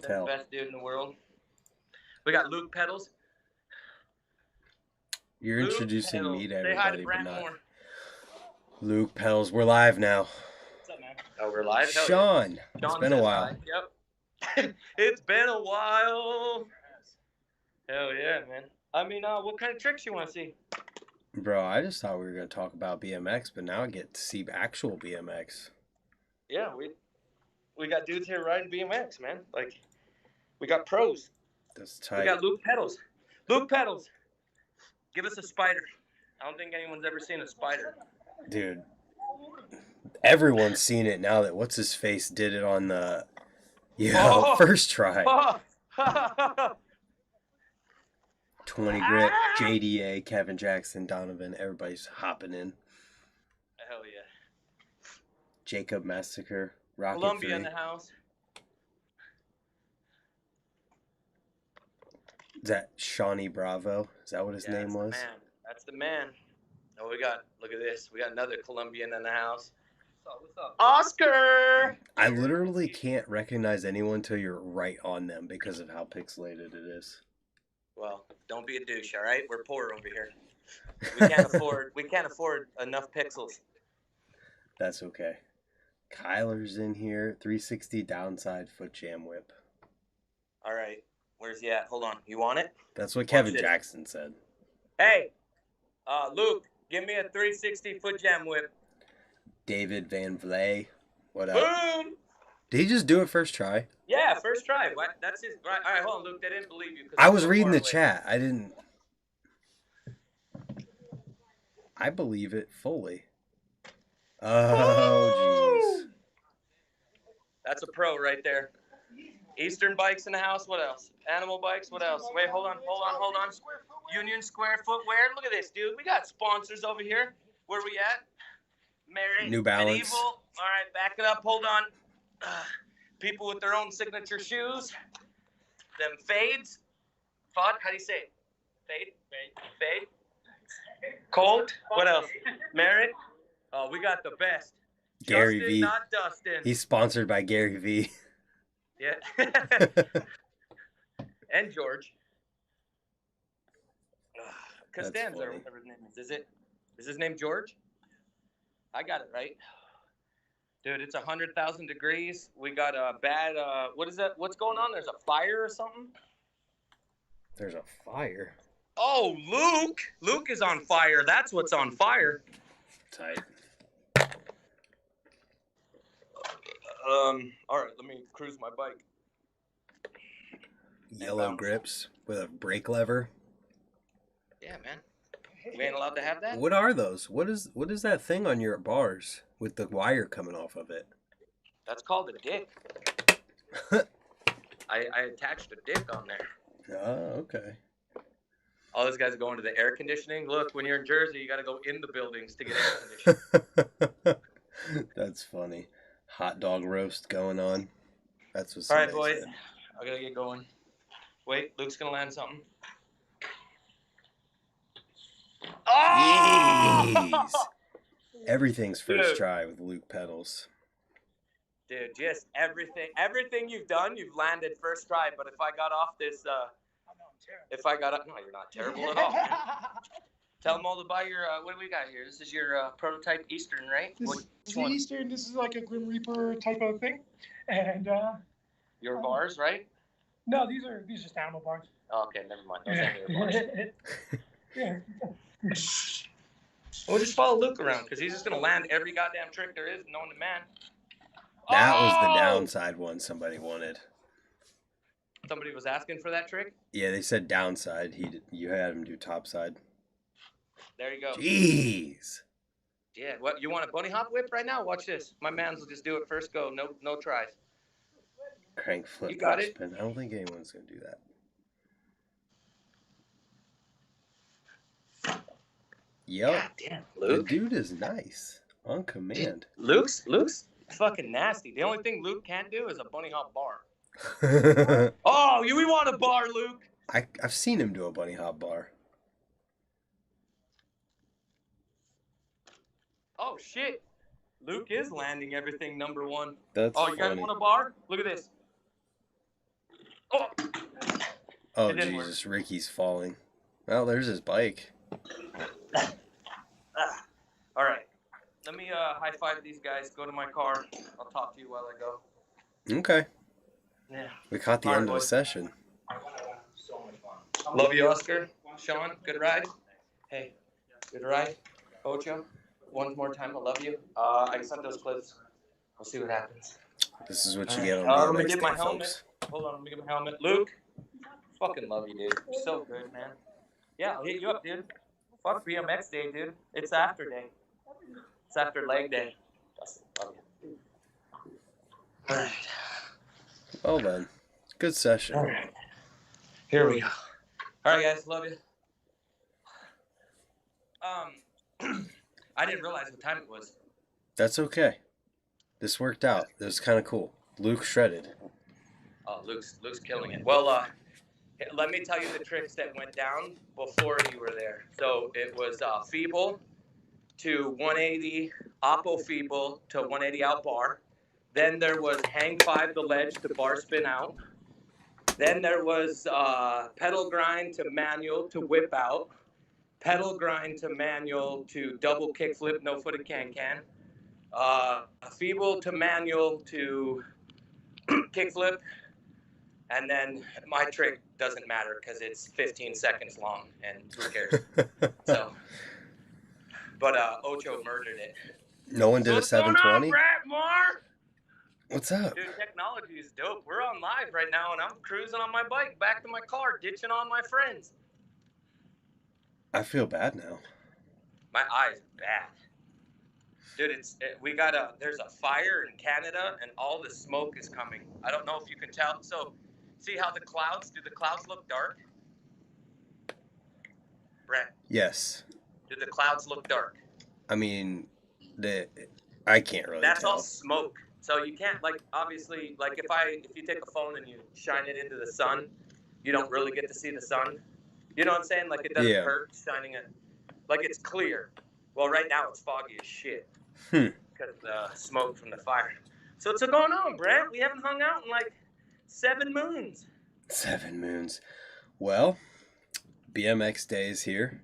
tell. Best dude in the world. We got Luke Pedals. You're Luke introducing Pedals. me to Say hi to everybody, but Brant not Moore. Luke Pedals. We're live now. What's up, man? Oh, we're live? Hell Sean, yeah. it's Sean been a says while. hi. Yep. It's been a while. Hell yeah, man. I mean, what kind of tricks you want to see? Bro, I just thought we were going to talk about BMX, but now I get to see actual BMX. Yeah, we got dudes here riding BMX, man. Like, we got pros. That's tight. We got Luke Pedals. Luke Pedals. Give us a spider. I don't think anyone's ever seen a spider. Dude, everyone's seen it now that what's-his-face did it on the first try. 20 grip, JDA, Kevin Jackson, Donovan, everybody's hopping in. Hell yeah. Jacob Massacre, Rocket Columbia 3. in the house. Is that Shawnee Bravo? Is that what his name was? That's the man. Oh, look at this. We got another Colombian in the house. What's up? Oscar! I literally can't recognize anyone until you're right on them because of how pixelated it is. Well, don't be a douche, all right? We're poor over here. We can't afford enough pixels. That's okay. Kyler's in here. 360 downside foot jam whip. All right. Where's he at? Hold on. You want it? That's what Kevin Jackson said. Hey, Luke, give me a 360 foot jam whip. David Van Vley. What up? Boom! Did he just do it first try? Yeah, first try. What? That's his. Right. All right, hold on, Luke. They didn't believe you. I was reading the chat. I didn't. I believe it fully. Oh, jeez. That's a pro right there. Eastern Bikes in the house. What else? Animal Bikes. What else? Wait, hold on. Union Square Footwear. Look at this, dude. We got sponsors over here. Where we at? New Balance. Medieval. All right, back it up. Hold on. People with their own signature shoes. Them fades. Fod, how do you say it? Fade. Colt. What else? Merritt. Oh, we got the best. Gary Justin, V. not Dustin. He's sponsored by Gary V. Yeah. And George. Costanza, or whatever his name is. Is his name George? I got it right. Dude, it's 100,000 degrees. We got a bad, what is that? What's going on? There's a fire or something? There's a fire? Oh, Luke! Luke is on fire. That's what's on fire. Tight. All right, let me cruise my bike. Yellow grips with a brake lever. Yeah, man. We ain't allowed to have that? What are those? What is that thing on your bars with the wire coming off of it? That's called a dick. I attached a dick on there. Oh, okay. All those guys are going to the air conditioning. Look, when you're in Jersey, you got to go in the buildings to get air conditioning. That's funny. Hot dog roast going on. That's what's all right, boys. I got to get going. Wait, Luke's going to land something. Jeez. Everything's first try with Luke Pedals. Dude, just everything you've done, you've landed first try. But if I got off this, no, you're not terrible at all, man. Tell them all to buy your, what do we got here? This is your prototype Eastern, right? This is Eastern. This is like a Grim Reaper type of thing. And your bars, right? No, these are just animal bars. Oh, okay, never mind. Those ain't your bars. Yeah. We'll just follow Luke around because he's just gonna land every goddamn trick there is, known to man. That was the downside one somebody wanted. Somebody was asking for that trick? Yeah, they said downside. You had him do topside. There you go. Jeez. Yeah, what, you want a bunny hop whip right now? Watch this. My mans will just do it first go. No tries. Crank flip. You got it. Spin. I don't think anyone's gonna do that. Yep. God damn, Luke. The dude is nice. On command. Luke's fucking nasty. The only thing Luke can't do is a bunny hop bar. Oh, we want a bar, Luke. I've seen him do a bunny hop bar. Oh, shit. Luke is landing everything number one. That's you guys funny. want a bar? Look at this. Oh, Oh, It didn't work. Jesus, Ricky's falling. Well, there's his bike. all right. Let me high five these guys. Go to my car. I'll talk to you while I go. Okay. Yeah. We caught the All right, end of the boys. session. So much fun. Love you, Oscar. Sean, good ride. Hey, good ride. Ocho, one more time. I love you. I sent those clips. We'll see what happens. This is what you All get right. on Let me BMX get my Day, helmet. folks. Hold on, let me get my helmet. Luke, fucking love you, dude. You're so good, man. Yeah, I'll hit you up, dude. Fuck BMX Day, dude. It's after day. It's after leg day. Justin, love you. All right. Well then, good session. All right. Here we go. All right, guys. Love you. I didn't realize what time it was. That's okay. This worked out. It was kind of cool. Luke shredded. Oh, Luke's killing it. Well, let me tell you the tricks that went down before you were there. So it was feeble to 180, oppo feeble to 180 out bar. Then there was hang five the ledge to bar spin out. Then there was pedal grind to manual to whip out. Pedal grind to manual to double kickflip, no footed can-can. Feeble to manual to kickflip. And then my trick doesn't matter because it's 15 seconds long and who cares? So, but Ocho murdered it. No one did a What's going on, 720? Brett Moore? What's up? Dude, technology is dope. We're on live right now, and I'm cruising on my bike back to my car, ditching on my friends. I feel bad now. My eyes are bad. Dude, there's a fire in Canada, and all the smoke is coming. I don't know if you can tell. So, see how do the clouds look dark? Brett, Yes. do the clouds look dark? I mean, I can't really That's tell. all smoke. So you can't, like, obviously, like, if you take a phone and you shine it into the sun, you don't really get to see the sun. You know what I'm saying? Like, it doesn't hurt shining it. Like, it's clear. Well, right now it's foggy as shit because of the smoke from the fire. So what's going on, Brent? We haven't hung out in like 7 moons. 7 moons. Well, BMX Day is here.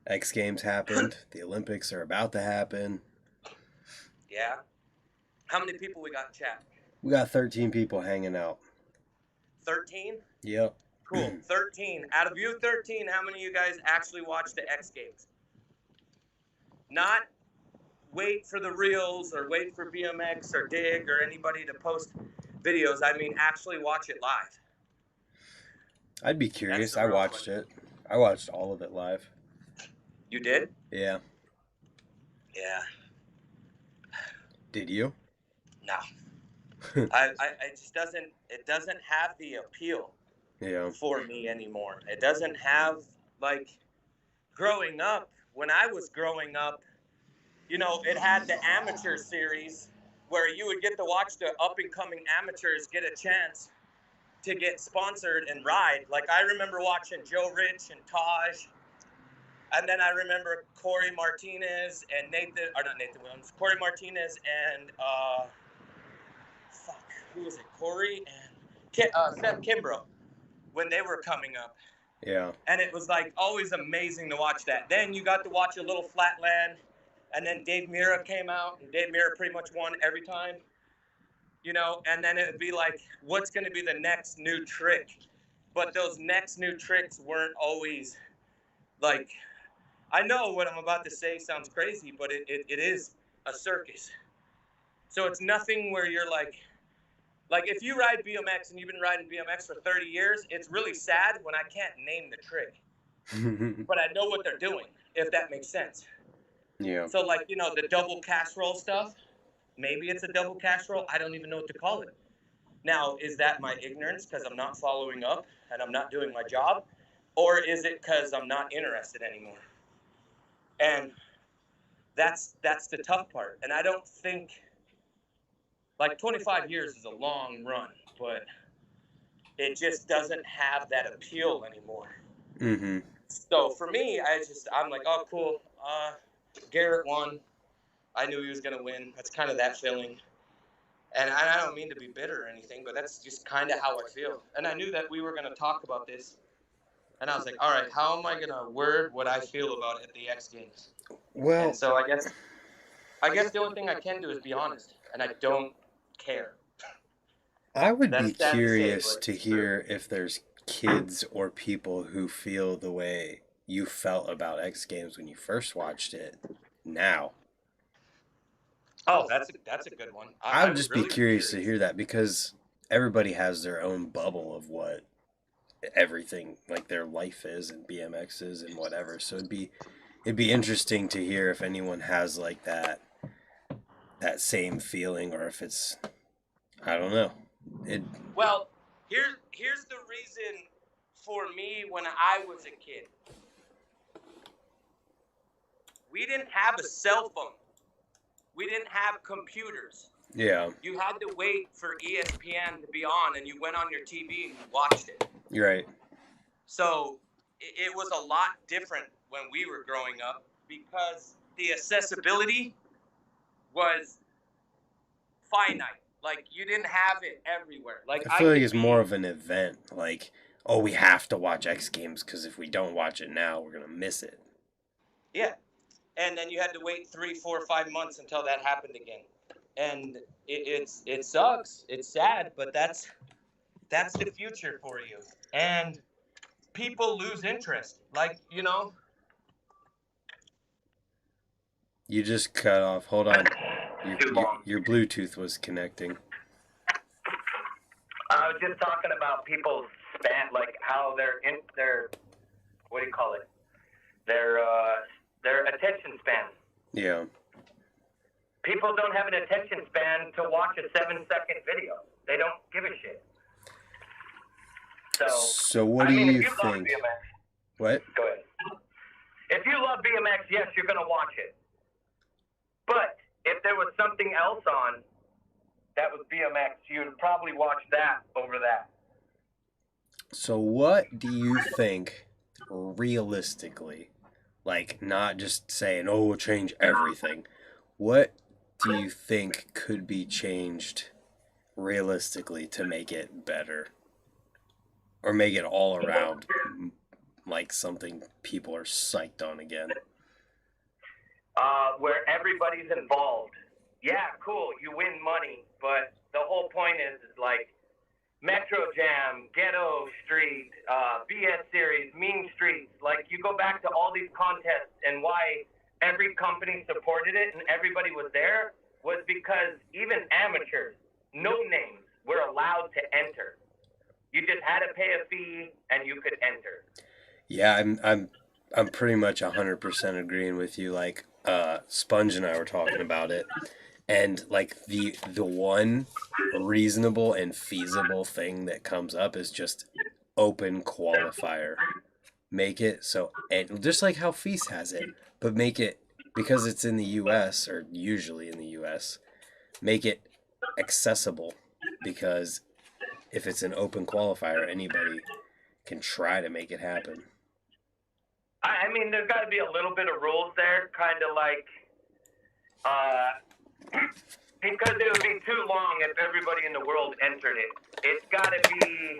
X Games happened. The Olympics are about to happen. Yeah. How many people we got in chat? We got 13 people hanging out. 13? Yep. Cool. 13. Out of you 13, how many of you guys actually watched the X Games? Not wait for the reels or wait for BMX or Dig or anybody to post videos. I mean, actually watch it live. I'd be curious. I watched it. I watched all of it live. You did? Yeah. Yeah. Did you? No. It just doesn't have the appeal for me anymore. It doesn't have, like, growing up, when I was growing up, you know, it had the amateur series where you would get to watch the up-and-coming amateurs get a chance to get sponsored and ride. Like, I remember watching Joe Rich and Taj, and then I remember Corey Martinez and Corey Martinez and, who was it? Corey and Seth Kimbrough when they were coming up. Yeah. And it was, like, always amazing to watch that. Then you got to watch a little Flatland. And then Dave Mira came out, and Dave Mira pretty much won every time, you know, and then it would be like, what's going to be the next new trick? But those next new tricks weren't always, like, I know what I'm about to say sounds crazy, but it is a circus. So it's nothing where you're like if you ride BMX and you've been riding BMX for 30 years, it's really sad when I can't name the trick. But I know what they're doing, if that makes sense. Yeah. So, like, you know, the double casserole stuff, maybe it's a double casserole. I don't even know what to call it. Now, is that my ignorance because I'm not following up and I'm not doing my job? Or is it because I'm not interested anymore? And that's the tough part. And I don't think, like, 25 years is a long run, but it just doesn't have that appeal anymore. Mm-hmm. So for me, I'm like, oh, cool. Garrett won. I knew he was going to win. That's kind of that feeling. And I don't mean to be bitter or anything, but that's just kind of how I feel. And I knew that we were going to talk about this. And I was like, all right, how am I going to word what I feel about it at the X Games? Well, And so I guess the only thing I can do is be honest. And I don't care. I would be That's sad to say, curious but to it's true. hear if there's kids or people who feel the way you felt about X Games when you first watched it now. Oh, that's a good one. I I would would just be really curious to hear that because everybody has their own bubble of what everything like their life is and BMX is and whatever. So it'd be interesting to hear if anyone has like that same feeling or if it's I don't know. It Well, here's the reason for me when I was a kid. We didn't have a cell phone. We didn't have computers. yeah, You had to wait for ESPN to be on, and you went on your TV and you watched it. you're right. So it was a lot different when we were growing up because the accessibility was finite. Like you didn't have it everywhere. Like I feel like could it's more of an event. Like, oh, we have to watch X Games because if we don't watch it now, we're gonna miss it. Yeah. And then you had to wait 3, 4, 5 months until that happened again. And it sucks. It's sad, but that's the future for you. And people lose interest. Like, You just cut off. Hold on. Too long. Your Bluetooth was connecting. I was just talking about people's span, like how their what do you call it? Their attention span. Yeah. People don't have an attention span to watch a 7-second video. They don't give a shit. So what do if you love think? BMX, What? go ahead. If you love BMX, yes, you're gonna watch it. But if there was something else on that was BMX, you'd probably watch that over that. So what do you think realistically? Like not just saying, "Oh, we'll change everything." What do you think could be changed realistically to make it better? Or make it all around like something people are psyched on again? Where everybody's involved. Yeah, cool, you win money, but the whole point is like Metro Jam, Ghetto Street, BS Series, Mean Streets. Like you go back to all these contests and why every company supported it and everybody was there was because even amateurs, no names, were allowed to enter. You just had to pay a fee and you could enter. Yeah, I'm pretty much 100% agreeing with you. Like Sponge and I were talking about it, and like the one reasonable and feasible thing that comes up is just open qualifier. Make it so, and just like how Feast has it, but make it because it's in the U.S. or usually in the U.S. Make it accessible because if it's an open qualifier, anybody can try to make it happen. I mean, there's got to be a little bit of rules there, kind of like, because it would be too long if everybody in the world entered it. It's got to be,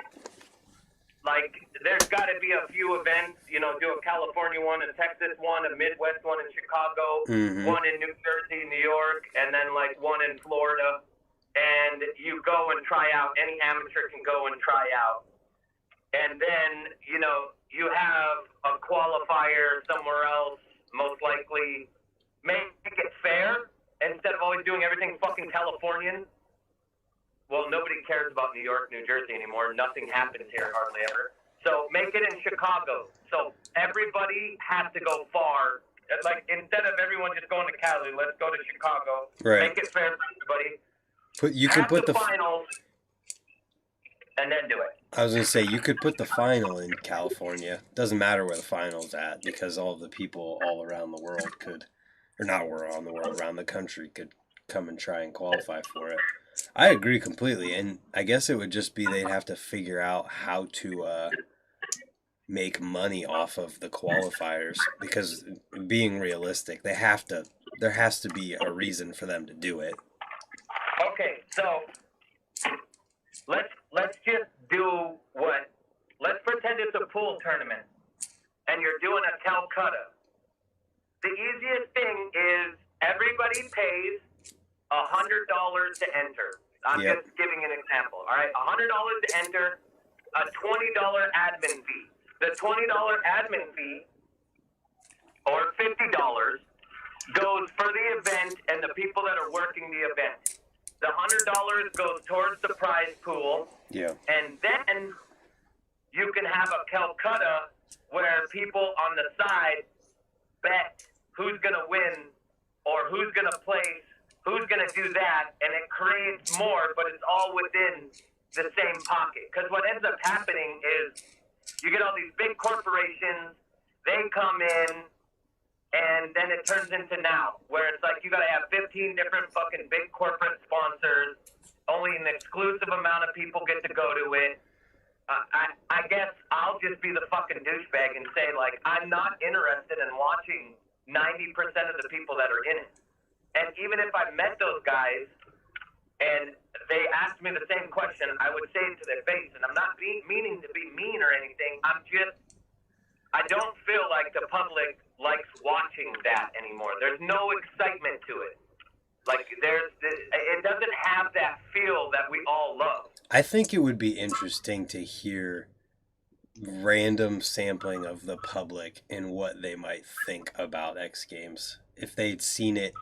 like, there's got to be a few events, do a California one, a Texas one, a Midwest one in Chicago, one in New Jersey, New York, and then, like, one in Florida. And you go and try out. Any amateur can go and try out. And then, you have a qualifier somewhere else, most likely make it fair instead of always doing everything fucking Californian. Well, nobody cares about New York, New Jersey anymore. Nothing happens here hardly ever. So make it in Chicago. So everybody has to go far. Like, instead of everyone just going to Cali, let's go to Chicago. Right. Make it fair for everybody. You can put the finals and then do it. I was gonna say you could put the final in California. Doesn't matter where the final's at because all the people all around the world could, or not around the world, around the country could come and try and qualify for it. I agree completely, and I guess it would just be they'd have to figure out how to make money off of the qualifiers because being realistic, there has to be a reason for them to do it. Okay, so let's just do what. Let's pretend it's a pool tournament, and you're doing a Calcutta. The easiest thing is everybody pays $100 to enter. I'm Yep. just giving an example. All right, $100 to enter, a $20 admin fee. The $20 admin fee, or $50, goes for the event and the people that are working the event. The $100 goes towards the prize pool, Yeah. and then you can have a Calcutta where people on the side bet who's going to win or who's going to place, who's going to do that, and it creates more, but it's all within the same pocket. Because what ends up happening is you get all these big corporations, they come in, and then it turns into now, where it's like you got to have 15 different fucking big corporate sponsors, only an exclusive amount of people get to go to it. I guess I'll just be the fucking douchebag and say, like, I'm not interested in watching 90% of the people that are in it. And even if I met those guys and they asked me the same question, I would say it to their face. And I'm not meaning to be mean or anything. I don't feel like the public likes watching that anymore. There's no excitement to it. Like, it doesn't have that feel that we all love. I think it would be interesting to hear random sampling of the public and what they might think about X Games. If they'd seen it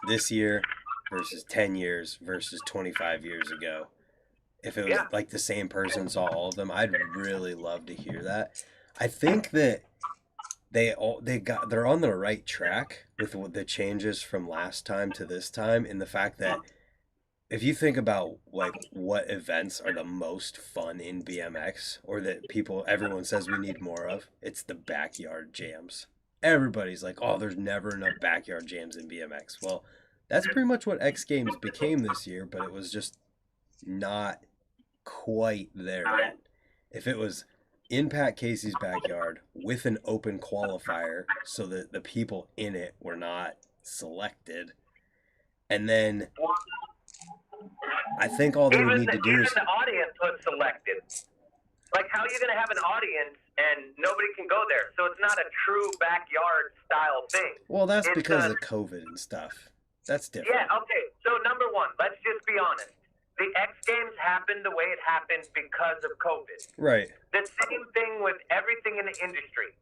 this year versus 10 years versus 25 years ago. If it was like the same person saw all of them, I'd really love to hear that. I think that they're on the right track with the changes from last time to this time, in the fact that if you think about like what events are the most fun in BMX, or that everyone says we need more of, it's the backyard jams. Everybody's like, oh, there's never enough backyard jams in BMX. Well, that's pretty much what X Games became this year, but it was just not quite there yet. If it was in Pat Casey's backyard with an open qualifier so that the people in it were not selected, and then I think all they would need to do is... Even the audience was selected. Like, how are you going to have an audience and nobody can go there? So it's not a true backyard style thing. Well, that's because of COVID and stuff. That's different. Yeah, okay. So number one, let's just be honest. The X Games happened the way it happened because of COVID. Right. The same thing with everything in the industry.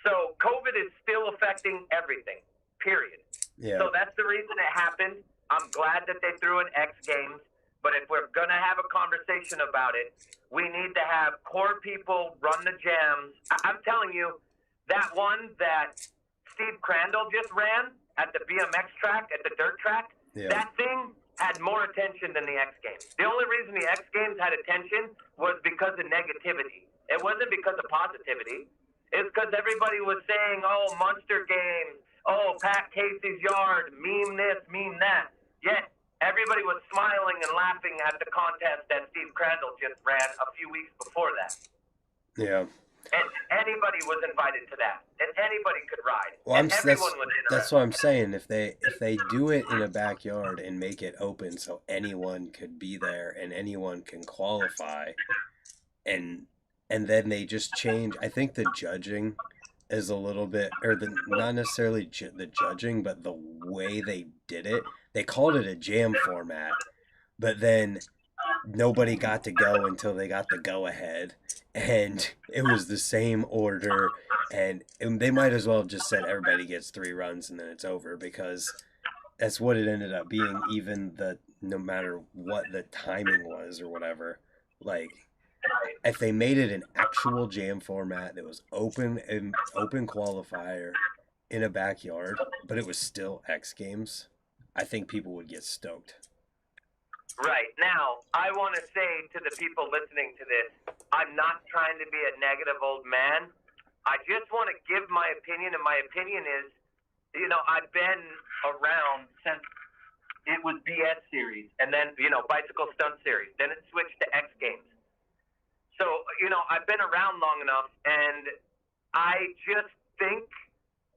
So COVID is still affecting everything, period. Yeah. So that's the reason it happened. I'm glad that they threw in X Games, but if we're going to have a conversation about it, we need to have core people run the jams. I'm telling you, that one that Steve Crandall just ran at the BMX track, at the dirt track, that thing had more attention than the X Games. The only reason the X Games had attention was because of negativity. It wasn't because of positivity. It's because everybody was saying, oh, Monster Games, oh, Pat Casey's yard, meme this, meme that. Yet, everybody was smiling and laughing at the contest that Steve Crandall just ran a few weeks before that. Yeah. And anybody was invited to that. And anybody could ride. Well, and everyone was interested. that's what I'm saying. If they do it in a backyard and make it open so anyone could be there and anyone can qualify, and then they just change. I think the judging is a little bit, or not necessarily the judging, but the way they did it. They called it a jam format, but then nobody got to go until they got the go ahead, and it was the same order, and they might as well have just said everybody gets 3 runs and then it's over, because that's what it ended up being, even no matter what the timing was or whatever. Like, if they made it an actual jam format that was open qualifier in a backyard, but it was still X Games, I think people would get stoked. Right. Now, I want to say to the people listening to this, I'm not trying to be a negative old man. I just want to give my opinion, and my opinion is, I've been around since it was BS series, and then, Bicycle Stunt series. Then it switched to X Games. So, I've been around long enough, and I just think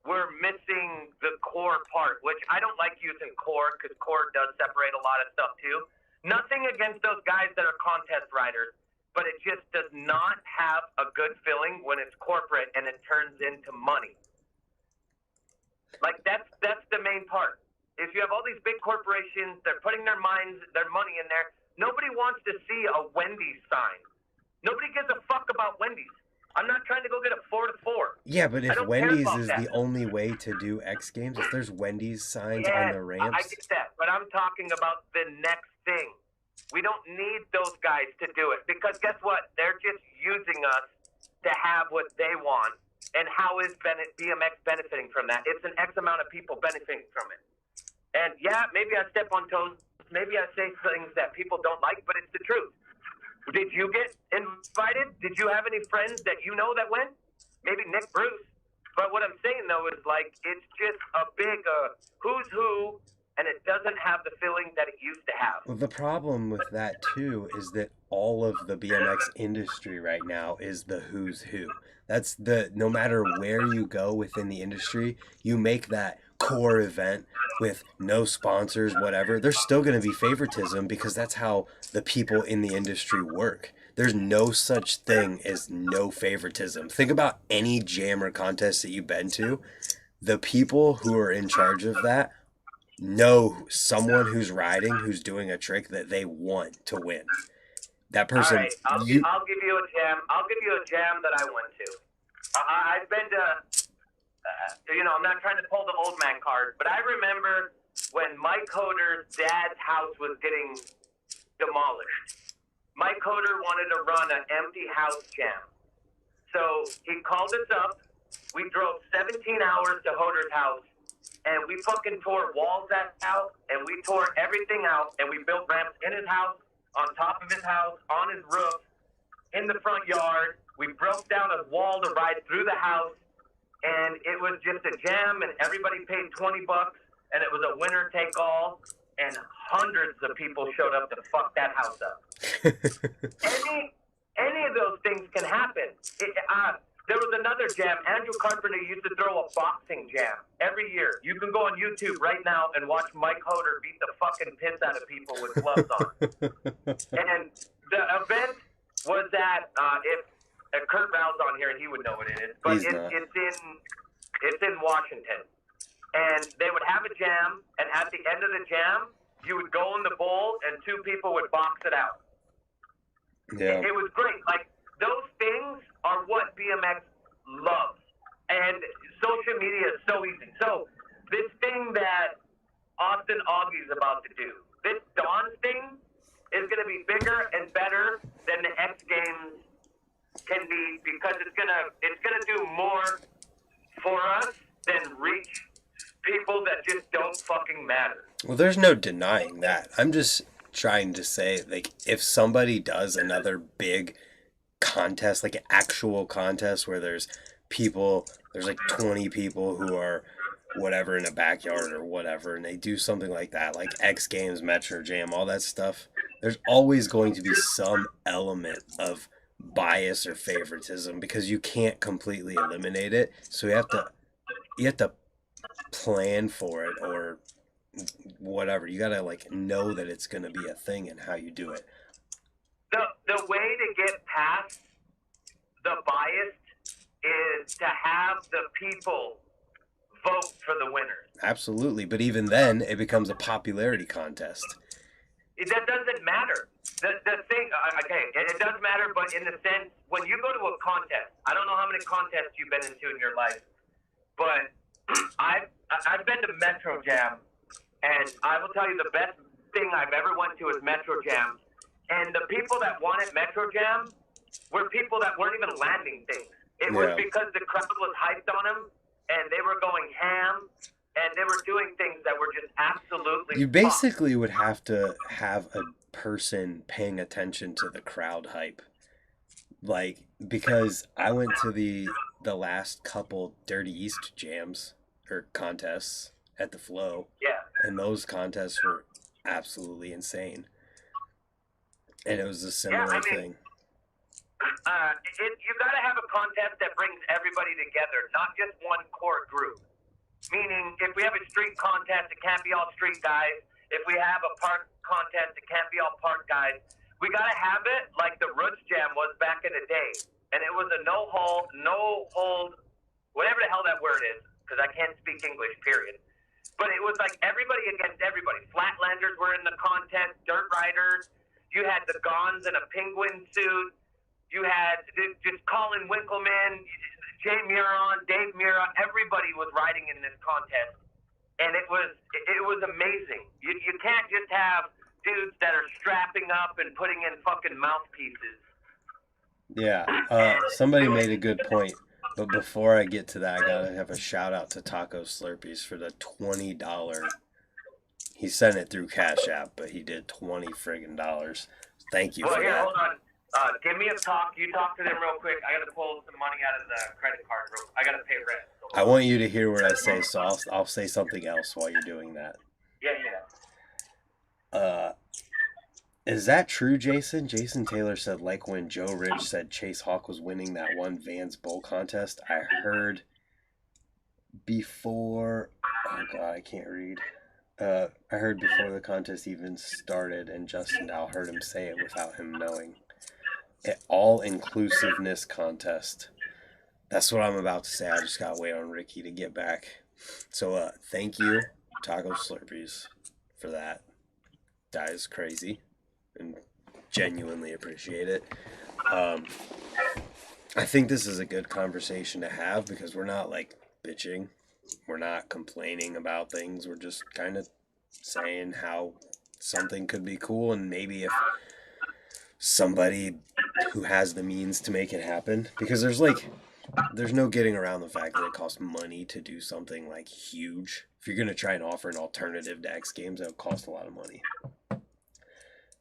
we're missing the core part, which I don't like using core because core does separate a lot of stuff too. Nothing against those guys that are contest riders, but it just does not have a good feeling when it's corporate and it turns into money. Like that's the main part. If you have all these big corporations, they're putting their money in there. Nobody wants to see a Wendy's sign. Nobody gives a fuck about Wendy's. I'm not trying to go get a 4-4. Yeah, but if I don't care Wendy's about is that. the only way to do X Games, if there's Wendy's signs on Yes, the I ramps, get that, but I'm talking about the next thing. We don't need those guys to do it because guess what? They're just using us to have what they want. And how is BMX benefiting from that? It's an X amount of people benefiting from it. And yeah, maybe I step on toes. Maybe I say things that people don't like, but it's the truth. Did you get invited? Did you have any friends that you know that went? Maybe Nick Bruce. But what I'm saying, though, is like it's just a big who's who, and it doesn't have the feeling that it used to have. well, the problem with that too is that all of the BMX industry right now is the who's who. That's no matter where you go within the industry, you make that core event with no sponsors, whatever, there's still going to be favoritism because that's how the people in the industry work. There's no such thing as no favoritism. Think about any jam or contest that you've been to. The people who are in charge of that know someone who's riding, who's doing a trick that they want to win. That person, All right, I'll give you a jam. I'll give you a jam that I went to. I've been to. I'm not trying to pull the old man card, but I remember when Mike Hoder's dad's house was getting demolished. Mike Hoder wanted to run an empty house jam. So he called us up. We drove 17 hours to Hoder's house, and we fucking tore walls out, and we tore everything out, and we built ramps in his house, on top of his house, on his roof, in the front yard. We broke down a wall to ride through the house. And it was just a jam, and everybody paid $20, and it was a winner take all, and hundreds of people showed up to fuck that house up. any of those things can happen. There was another jam. Andrew Carpenter used to throw a boxing jam every year. You can go on YouTube right now and watch Mike Hoder beat the fucking piss out of people with gloves on. And the event was at Kurt Rowell's on here, and he would know what it is. But it's in Washington, and they would have a jam, and at the end of the jam, you would go in the bowl, and two people would box it out. yeah. It was great. Like those things are what BMX loves, and social media is so easy. So this thing that Austin Augie's about to do, this Dawn thing, is going to be bigger and better than the X Games can be because it's gonna do more for us than reach people that just don't fucking matter. Well, there's no denying that. I'm just trying to say, like, if somebody does another big contest, like an actual contest where there's like 20 people who are whatever in a backyard or whatever, and they do something like that, like X Games, Metro Jam, all that stuff, there's always going to be some element of bias or favoritism because you can't completely eliminate it. So you have to plan for it or whatever. You gotta like know that it's gonna be a thing and how you do it. The way to get past the bias is to have the people vote for the winners. Absolutely, but even then, it becomes a popularity contest. That doesn't matter. The thing, okay, it does matter, but in the sense, when you go to a contest, I don't know how many contests you've been into in your life, but I've been to Metro Jam, and I will tell you the best thing I've ever went to is Metro Jam, and the people that won at Metro Jam were people that weren't even landing things. It was because the crowd was hyped on them, and they were going ham, and they were doing things that were just absolutely You basically would have to have a person paying attention to the crowd hype. Like, because I went to the last couple Dirty East jams or contests at the Flow, Yeah. and those contests were absolutely insane. And it was a similar thing. You got to have a contest that brings everybody together, not just one core group. meaning if we have a street contest, it can't be all street guys. If we have a park contest, it can't be all park guys. We gotta have it like the Roots Jam was back in the day, and it was a no hold, whatever the hell that word is, because I can't speak English. Period. But it was like everybody against everybody. Flatlanders were in the contest, dirt riders. You had the Gons in a penguin suit. You had just Colin Winkleman, Jay Muron, Dave Mura. Everybody was riding in this contest, and it was amazing. You can't just have dudes that are strapping up and putting in fucking mouthpieces. Yeah, somebody made a good point. But before I get to that, I gotta have a shout out to Taco Slurpees for the $20. He sent it through Cash App, but he did $20 friggin' dollars. Thank you Well, for here, that. hold on. Give me a talk. You talk to them real quick. I gotta pull some money out of the credit card. I gotta pay rent. So I want you to hear what I say, so I'll say something else while you're doing that. yeah. Is that true, Jason? Jason Taylor said, like when Joe Rich said Chase Hawk was winning that one Vans Bowl contest. I heard before. Oh God, I can't read. I heard before the contest even started, and Justin Dow heard him say it without him knowing. An all-inclusiveness contest. That's what I'm about to say. I just gotta wait on Ricky to get back. So, thank you, Taco Slurpees, for that. That is crazy, and genuinely appreciate it. I think this is a good conversation to have because we're not like bitching. We're not complaining about things. We're just kind of saying how something could be cool, and maybe if somebody who has the means to make it happen, because there's no getting around the fact that it costs money to do something like huge. If you're going to try and offer an alternative to X Games, it'll cost a lot of money.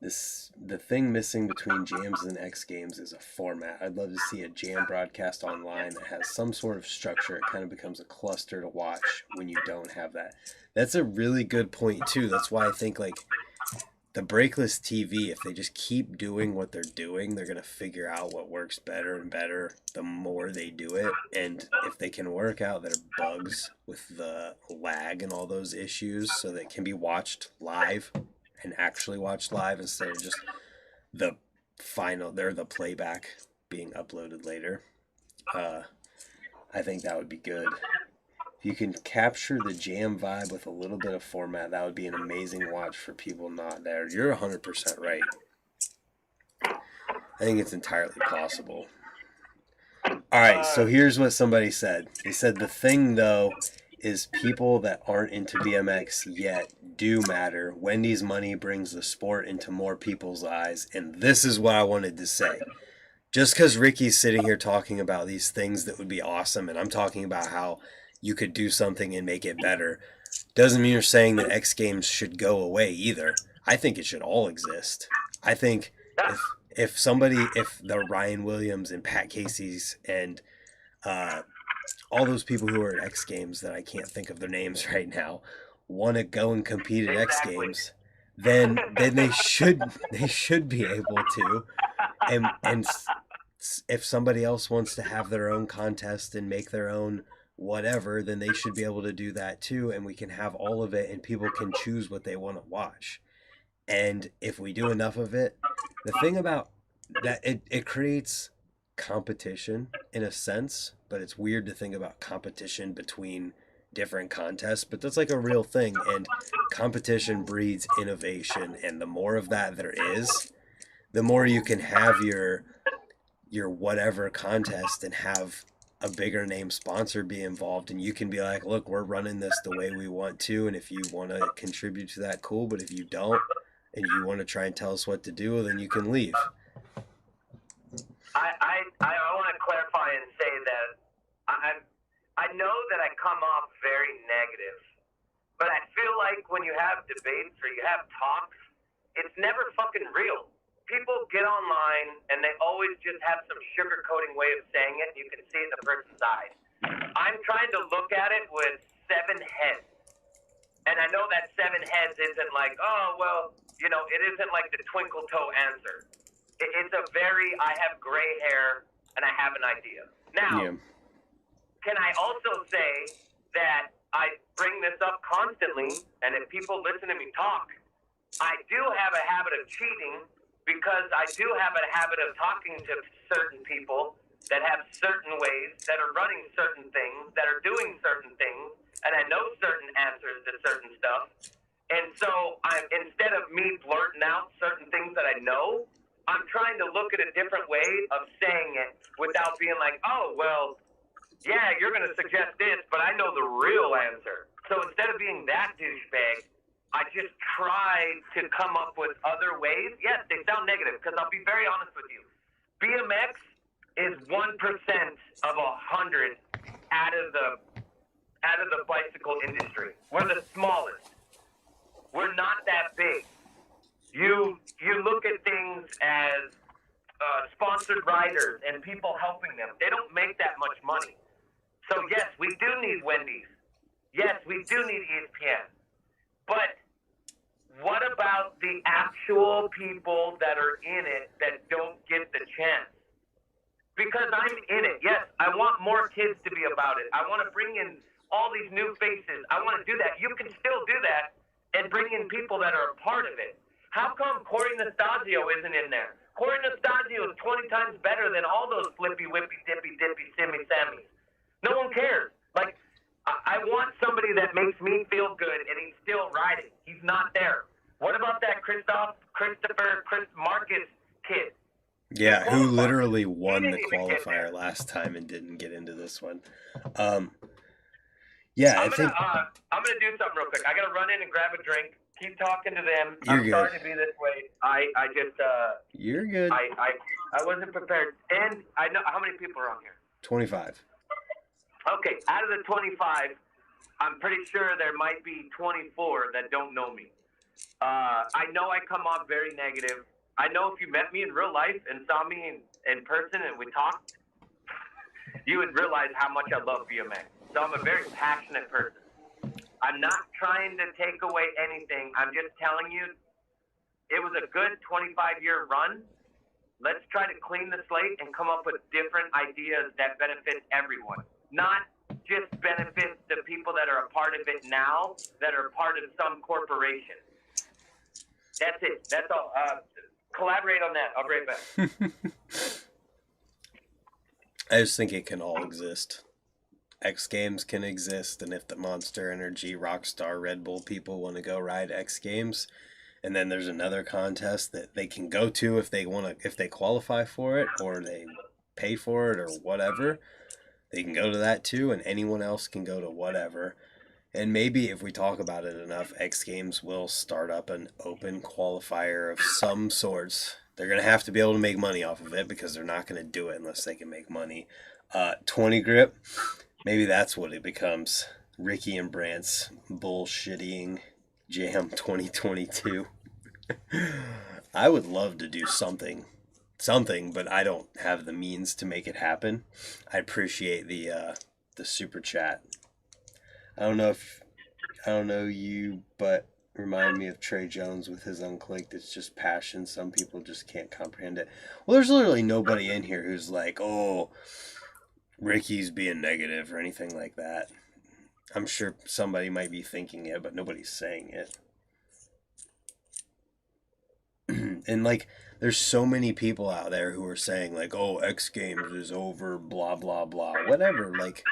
The thing missing between jams and X Games is a format. I'd love to see a jam broadcast online that has some sort of structure. It kind of becomes a cluster to watch when you don't have that. That's a really good point too. That's why I think like the Breakless TV, if they just keep doing what they're doing, they're going to figure out what works better and better the more they do it. And if they can work out their bugs with the lag and all those issues so that it can be watched live and actually watched live instead of just the playback being uploaded later, I think that would be good. If you can capture the jam vibe with a little bit of format, that would be an amazing watch for people not there. You're 100% right. I think it's entirely possible. All right, so here's what somebody said. They said the thing, though, is people that aren't into BMX yet do matter. Wendy's money brings the sport into more people's eyes, and this is what I wanted to say. Just because Ricky's sitting here talking about these things that would be awesome, and I'm talking about how you could do something and make it better, doesn't mean you're saying that X Games should go away either. I think it should all exist. I think if the Ryan Williams and Pat Casey's and all those people who are at X Games that I can't think of their names right now want to go and compete at X Games, then they should be able to. And if somebody else wants to have their own contest and make their own whatever, then they should be able to do that too, and we can have all of it and people can choose what they want to watch. And if we do enough of it, the thing about that, it creates competition in a sense, but it's weird to think about competition between different contests, but that's like a real thing, and competition breeds innovation, and the more of that there is, the more you can have your whatever contest and have a bigger name sponsor be involved, and you can be like, look, we're running this the way we want to, and if you want to contribute to that, cool, but if you don't and you want to try and tell us what to do, then you can leave. I want to clarify and say that I know that I come off very negative, but I feel like when you have debates or you have talks, it's never fucking real. People get online and they always just have some sugarcoating way of saying it, and you can see it in the person's eyes. I'm trying to look at it with 7 heads. And I know that 7 heads isn't like, oh, well, it isn't like the twinkle toe answer. It's a very, I have gray hair and I have an idea. Now, Can I also say that I bring this up constantly, and if people listen to me talk, I do have a habit of cheating because I do have a habit of talking to certain people that have certain ways, that are running certain things, that are doing certain things, and I know certain answers to certain stuff. And so instead of me blurting out certain things that I know, I'm trying to look at a different way of saying it without being like, oh, well, yeah, you're going to suggest this, but I know the real answer. So instead of being that douchebag, I just try to come up with other ways. Yes, they sound negative, because I'll be very honest with you. BMX is 1% of 100 out of the bicycle industry. We're the smallest. We're not that big. You look at things as sponsored riders and people helping them. They don't make that much money. So yes, we do need Wendy's. Yes, we do need ESPN. But what about the actual people that are in it that don't get the chance? Because I'm in it. Yes, I want more kids to be about it. I want to bring in all these new faces. I want to do that. You can still do that and bring in people that are a part of it. How come Corey Nastasio isn't in there? Corey Nastasio is 20 times better than all those flippy, whippy, dippy, simmy, sammies. No one cares. Like, I want somebody that makes me feel good, and he's still riding. He's not there. What about that Chris Marcus kid? Yeah, who literally won the qualifier last time and didn't get into this one. Yeah, I'm gonna do something real quick. I gotta run in and grab a drink. Keep talking to them. You're I'm good. sorry to be this way. I just You're good. I wasn't prepared. And I know how many people are on here. 25. Okay, out of the 25, I'm pretty sure there might be 24 that don't know me. I know I come off very negative. I know if you met me in real life and saw me in person and we talked, you would realize how much I love BMX. So I'm a very passionate person. I'm not trying to take away anything. I'm just telling you, it was a good 25-year run. Let's try to clean the slate and come up with different ideas that benefit everyone. Not just benefit the people that are a part of it now, that are part of some corporation. That's it. That's all. Collaborate on that. I'll be right back. I just think it can all exist. X Games can exist, and if the Monster Energy, Rockstar, Red Bull people want to go ride X Games, and then there's another contest that they can go to if they qualify for it, or they pay for it, or whatever, they can go to that too, and anyone else can go to whatever. And maybe if we talk about it enough, X Games will start up an open qualifier of some sorts. They're going to have to be able to make money off of it because they're not going to do it unless they can make money. 20 grip, maybe that's what it becomes. Ricky and Brant's bullshitting Jam 2022. I would love to do something, but I don't have the means to make it happen. I appreciate the super chat. I don't know you, but remind me of Trey Jones with his unclicked. It's just passion. Some people just can't comprehend it. Well, there's literally nobody in here who's like, oh, Ricky's being negative or anything like that. I'm sure somebody might be thinking it, but nobody's saying it. And like, there's so many people out there who are saying like, oh, X Games is over, blah, blah, blah, whatever. Like,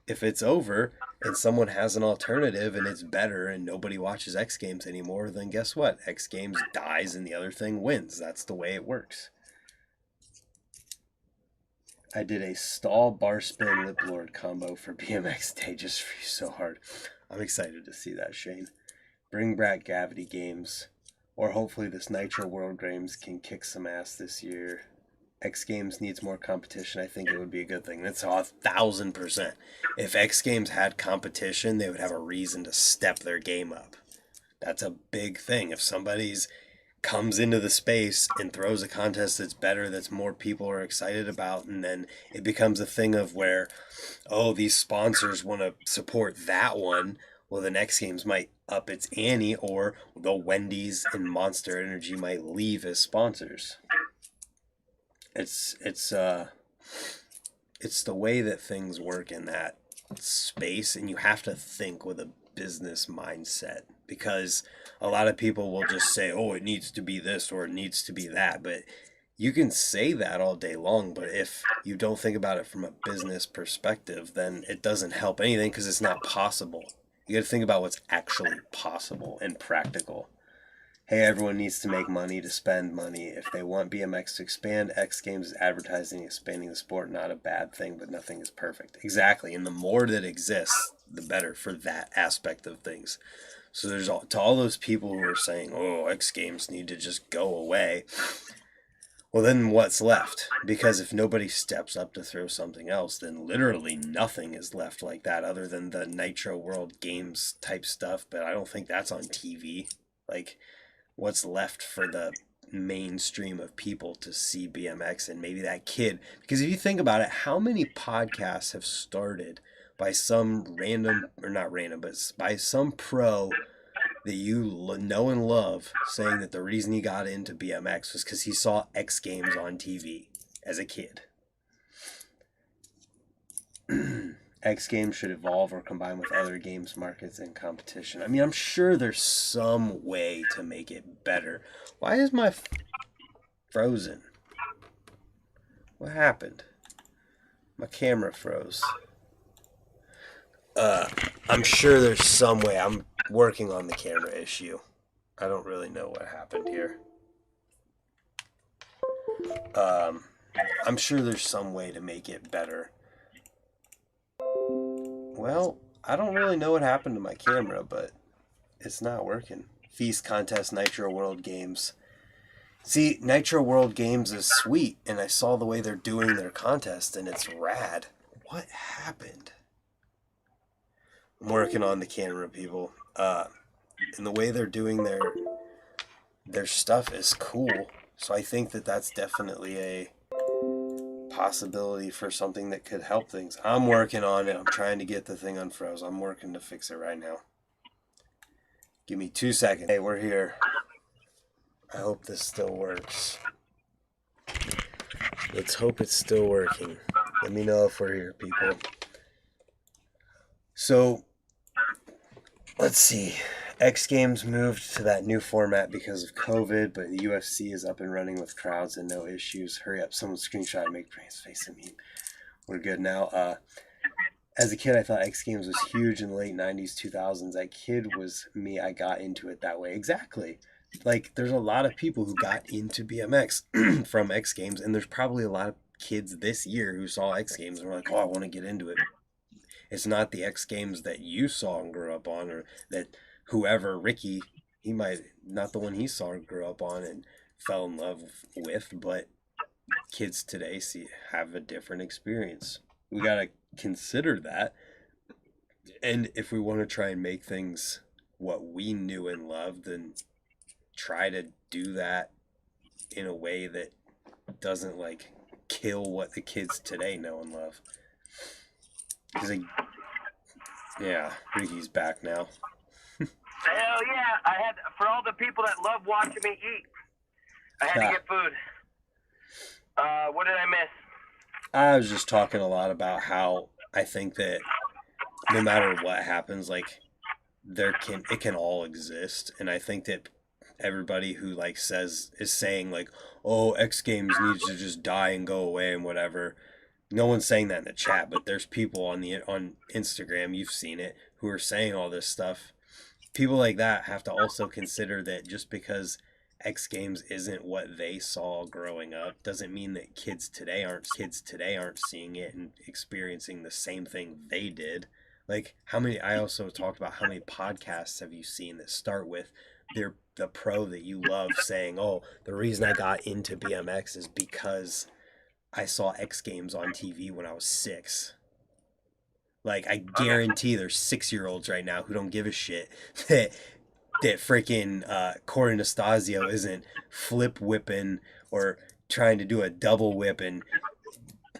if it's over and someone has an alternative and it's better and nobody watches X Games anymore, then guess what? X Games dies and the other thing wins. That's the way it works. I did a stall bar spin lip lord combo for BMX Day just for you so hard. I'm excited to see that, Shane. Bring back Gravity Games, or hopefully this Nitro World Games can kick some ass this year. X Games needs more competition. I think it would be a good thing. That's 1,000%. If X Games had competition, they would have a reason to step their game up. That's a big thing. If somebody's comes into the space and throws a contest that's better, that's more people are excited about, and then it becomes a thing of where, oh, these sponsors want to support that one, well, the X Games might up its ante, or the Wendy's and Monster Energy might leave as sponsors. It's the way that things work in that space, and you have to think with a business mindset, because a lot of people will just say, oh, it needs to be this or it needs to be that. But you can say that all day long, but if you don't think about it from a business perspective, then it doesn't help anything, because it's not possible. You got to think about what's actually possible and practical. Hey, everyone needs to make money to spend money. If they want BMX to expand, X Games is advertising expanding the sport. Not a bad thing, but nothing is perfect. Exactly. And the more that exists, the better for that aspect of things. So there's to all those people who are saying, oh, X Games need to just go away. Well, then what's left? Because if nobody steps up to throw something else, then literally nothing is left like that other than the Nitro World Games type stuff. But I don't think that's on TV. Like, what's left for the mainstream of people to see BMX, and maybe that kid? Because if you think about it, how many podcasts have started by some random, or not random, but by some pro that you know and love, saying that the reason he got into BMX was because he saw X Games on TV as a kid? X Games should evolve or combine with other games markets and competition. I mean, I'm sure there's some way to make it better. Why is my frozen? What happened? My camera froze. I'm sure there's some way. I'm working on the camera issue. I don't really know what happened here. I'm sure there's some way to make it better. Well, I don't really know what happened to my camera, but it's not working. Feast Contest Nitro World Games. See, Nitro World Games is sweet, and I saw the way they're doing their contest, and it's rad. What happened? I'm working on the camera, people. And the way they're doing their stuff is cool. So I think that that's definitely a possibility for something that could help things. I'm working on it. I'm trying to get the thing unfroze. I'm working to fix it right now. Give me 2 seconds. Hey, we're here. I hope this still works. Let's hope it's still working. Let me know if we're here, people. So, let's see. X Games moved to that new format because of COVID, but the UFC is up and running with crowds and no issues. Hurry up, someone screenshot and make Brain's face a meme. We're good now. As a kid, I thought X Games was huge in the late 90s, 2000s. That kid was me. I got into it that way. Exactly. Like, there's a lot of people who got into BMX from X Games, and there's probably a lot of kids this year who saw X Games and were like, oh, I want to get into it. It's not the X Games that you saw and grew up on, or that whoever, Ricky, he might not the one he saw and grew up on and fell in love with, but kids today have a different experience. We got to consider that. And if we want to try and make things what we knew and loved, then try to do that in a way that doesn't like kill what the kids today know and love. Because yeah, Ricky's back now. Hell yeah! For all the people that love watching me eat, I had to get food. What did I miss? I was just talking a lot about how I think that no matter what happens, like it can all exist, and I think that everybody who like is saying like, oh, X Games needs to just die and go away and whatever. No one's saying that in the chat, but there's people on Instagram, you've seen it, who are saying all this stuff. People like that have to also consider that just because X Games isn't what they saw growing up doesn't mean that kids today aren't seeing it and experiencing the same thing they did. Like, I also talked about how many podcasts have you seen that start with the pro that you love saying, oh, the reason I got into BMX is because I saw X Games on TV when I was 6. Like, I guarantee there's 6-year-olds right now who don't give a shit that freaking Corey Anastasio isn't flip whipping or trying to do a double whip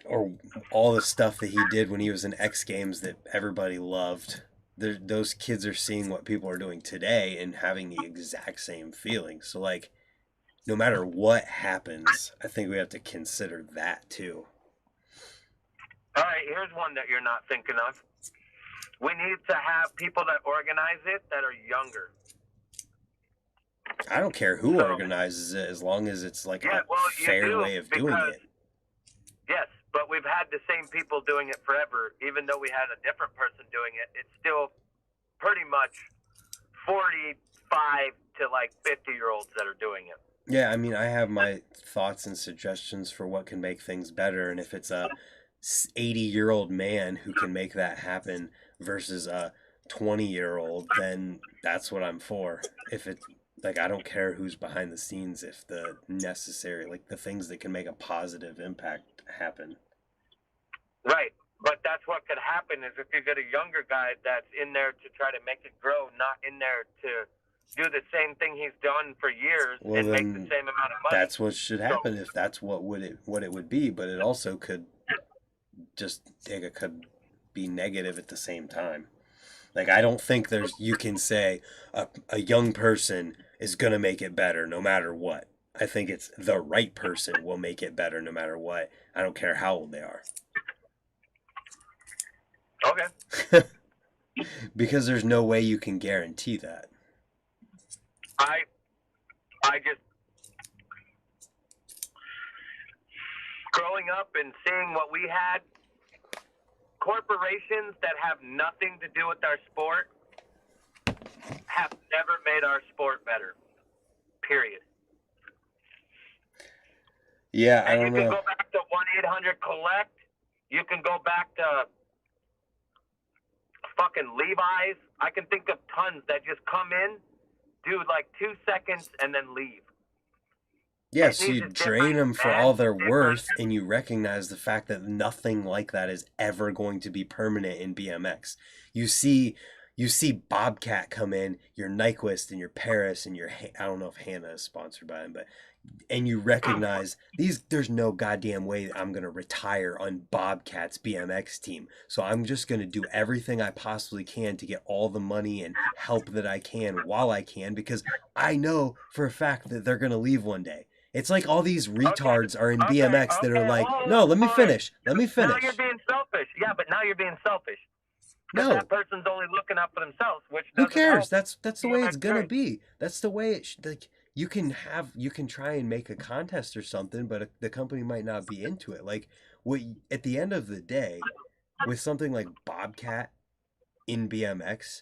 or all the stuff that he did when he was in X Games that everybody loved. Those kids are seeing what people are doing today and having the exact same feeling. So, like, no matter what happens, I think we have to consider that too. All right, here's one that you're not thinking of. we need to have people that organize it that are younger. I don't care who So- organizes it as long as it's like Yeah, a well, you fair do, way of doing because- it. Yes, but we've had the same people doing it forever. Even though we had a different person doing it, it's still pretty much 45 to like 50-year-olds that are doing it. Yeah, I mean, I have my thoughts and suggestions for what can make things better, and if it's a 80-year-old man who can make that happen versus a 20-year-old, then that's what I'm for. If it like I don't care who's behind the scenes if the necessary like the things that can make a positive impact happen. Right. But that's what could happen is if you get a younger guy that's in there to try to make it grow, not in there to do the same thing he's done for years Well, and make then the same amount of money. That's what should happen if that's what it would be, but it also could could be negative at the same time. Like I don't think you can say a young person is gonna make it better no matter what. I think it's the right person will make it better no matter what. I don't care how old they are. Okay. Because there's no way you can guarantee that. I just growing up and seeing what we had, corporations that have nothing to do with our sport have never made our sport better. Period. Yeah, I And don't you can know. go back to 1-800-COLLECT. You can go back to fucking Levi's. I can think of tons that just come in, do like 2 seconds, and then leave. Yeah, It so you needs a drain different them for man, all their different- worth, and you recognize the fact that nothing like that is ever going to be permanent in BMX. You see Bobcat come in, your Nyquist and your Paris and your I don't know if Hannah is sponsored by him, and you recognize there's no goddamn way I'm gonna retire on Bobcat's BMX team. So I'm just gonna do everything I possibly can to get all the money and help that I can while I can, because I know for a fact that they're gonna leave one day. It's like all these retards are in BMX that are like, no, let me finish. Let me Now finish. you're being selfish. Yeah, but now you're being selfish. Because No. that person's only looking out for themselves, which Who doesn't cares? help. That's the way it's gonna BMX. be. That's the way it like you can try and make a contest or something, but the company might not be into it. Like at the end of the day, with something like Bobcat in BMX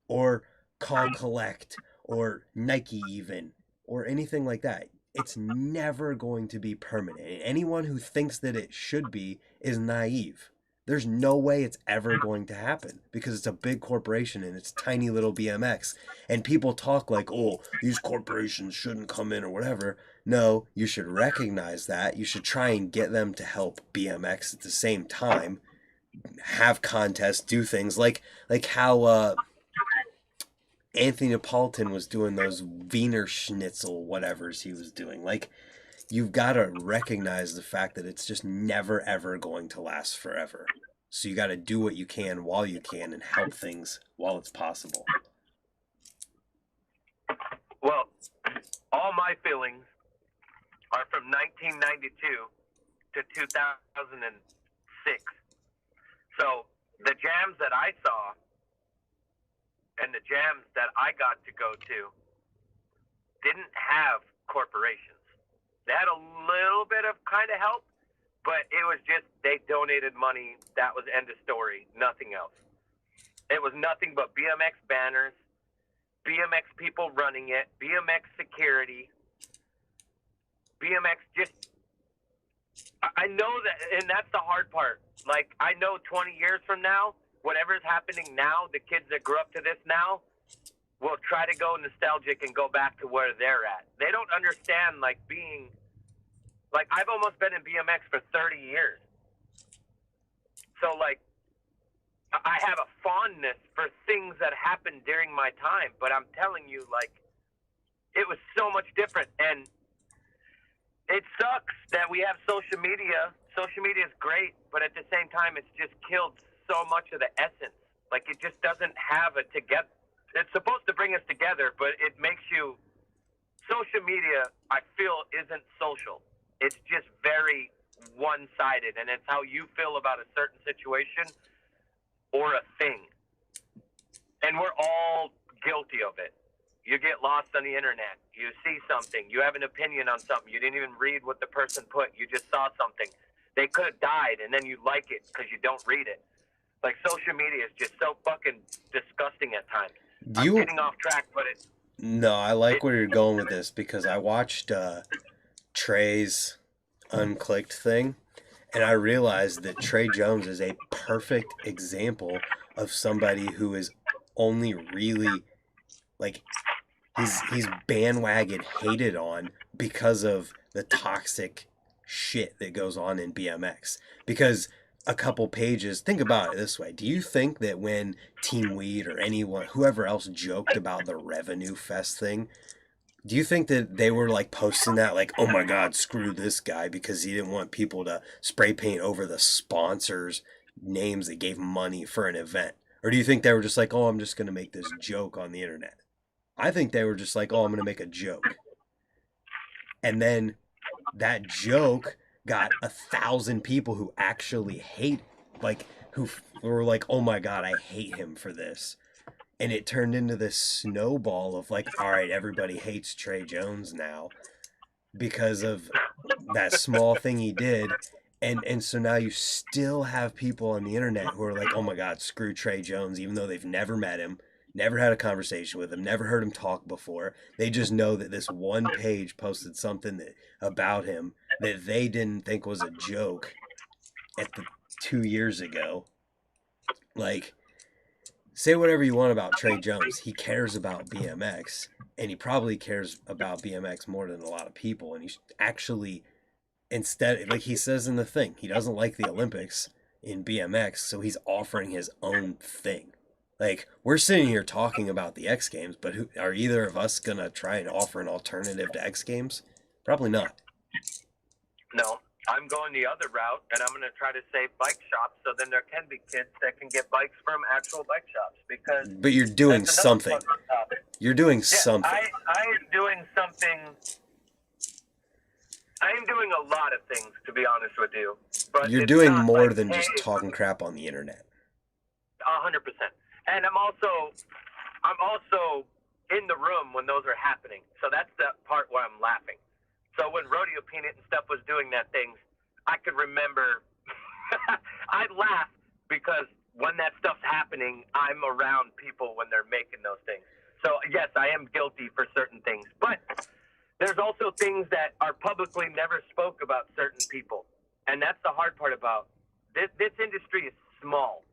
or Call Collect or Nike even or anything like that, it's never going to be permanent. And anyone who thinks that it should be is naive. There's no way it's ever going to happen because it's a big corporation and it's tiny little BMX. And people talk like, oh, these corporations shouldn't come in or whatever. No, you should recognize that. You should try and get them to help BMX at the same time. Have contests, do things like how Anthony Napolitan was doing those Wiener Schnitzel whatevers he was doing. Like, you've got to recognize the fact that it's just never ever going to last forever. So you got to do what you can while you can and help things while it's possible. Well, all my feelings are from 1992 to 2006. So the jams that I saw and the jams that I got to go to didn't have corporations. They had a little bit of kind of help, but it was just they donated money. That was end of story. Nothing else. It was nothing but BMX banners, BMX people running it, BMX security, BMX just... I know that, and that's the hard part. Like, I know 20 years from now, whatever's happening now, the kids that grew up to this now will try to go nostalgic and go back to where they're at. They don't understand, like, being... Like, I've almost been in BMX for 30 years. So, like, I have a fondness for things that happened during my time, but I'm telling you, like, it was so much different. And it sucks that we have social media. Social media is great, but at the same time, it's just killed so much of the essence. Like, it just doesn't have a together. It's supposed to bring us together, but it makes you... Social media, I feel, isn't social. It's just very one-sided, and it's how you feel about a certain situation or a thing. And we're all guilty of it. You get lost on the internet. You see something. You have an opinion on something. You didn't even read what the person put. You just saw something. They could have died, and then you like it because you don't read it. Like, social media is just so fucking disgusting at times. I'm getting off track, but No, I like where you're going with this because I watched Trey's Unclicked thing, and I realized that Trey Jones is a perfect example of somebody who is only really, like, he's bandwagon hated on because of the toxic shit that goes on in BMX. Because a couple pages, think about it this way. Do you think that when Team Weed or anyone, whoever else joked about the Revenue Fest thing, do you think that they were like posting that like, oh my God, screw this guy because he didn't want people to spray paint over the sponsors' names that gave money for an event? Or do you think they were just like, oh, I'm just going to make this joke on the internet? I think they were just like, oh, I'm going to make a joke. And then that joke got 1,000 people who actually hate, like, who were like, oh my God, I hate him for this. And it turned into this snowball of like, all right, everybody hates Trey Jones now because of that small thing he did. And so now you still have people on the internet who are like, oh my God, screw Trey Jones, even though they've never met him, never had a conversation with him, never heard him talk before. They just know that this one page posted something about him that they didn't think was a joke 2 years ago. Like, say whatever you want about Trey Jones. He cares about BMX, and he probably cares about BMX more than a lot of people. And he's actually, instead, like he says in the thing, he doesn't like the Olympics in BMX, so he's offering his own thing. Like, we're sitting here talking about the X Games, but are either of us going to try and offer an alternative to X Games? Probably not. no. I'm going the other route, and I'm going to try to save bike shops so then there can be kids that can get bikes from actual bike shops. But you're doing something. You're doing something. I am doing something. I am doing a lot of things, to be honest with you. But you're doing more than just talking crap on the internet. 100%. And I'm also in the room when those are happening. So that's the part where I'm laughing. So when Rodeo Peanut and stuff was doing that thing, I could remember. I'd laugh because when that stuff's happening, I'm around people when they're making those things. So yes, I am guilty for certain things, but there's also things that are publicly never spoke about certain people, and that's the hard part about this industry is small.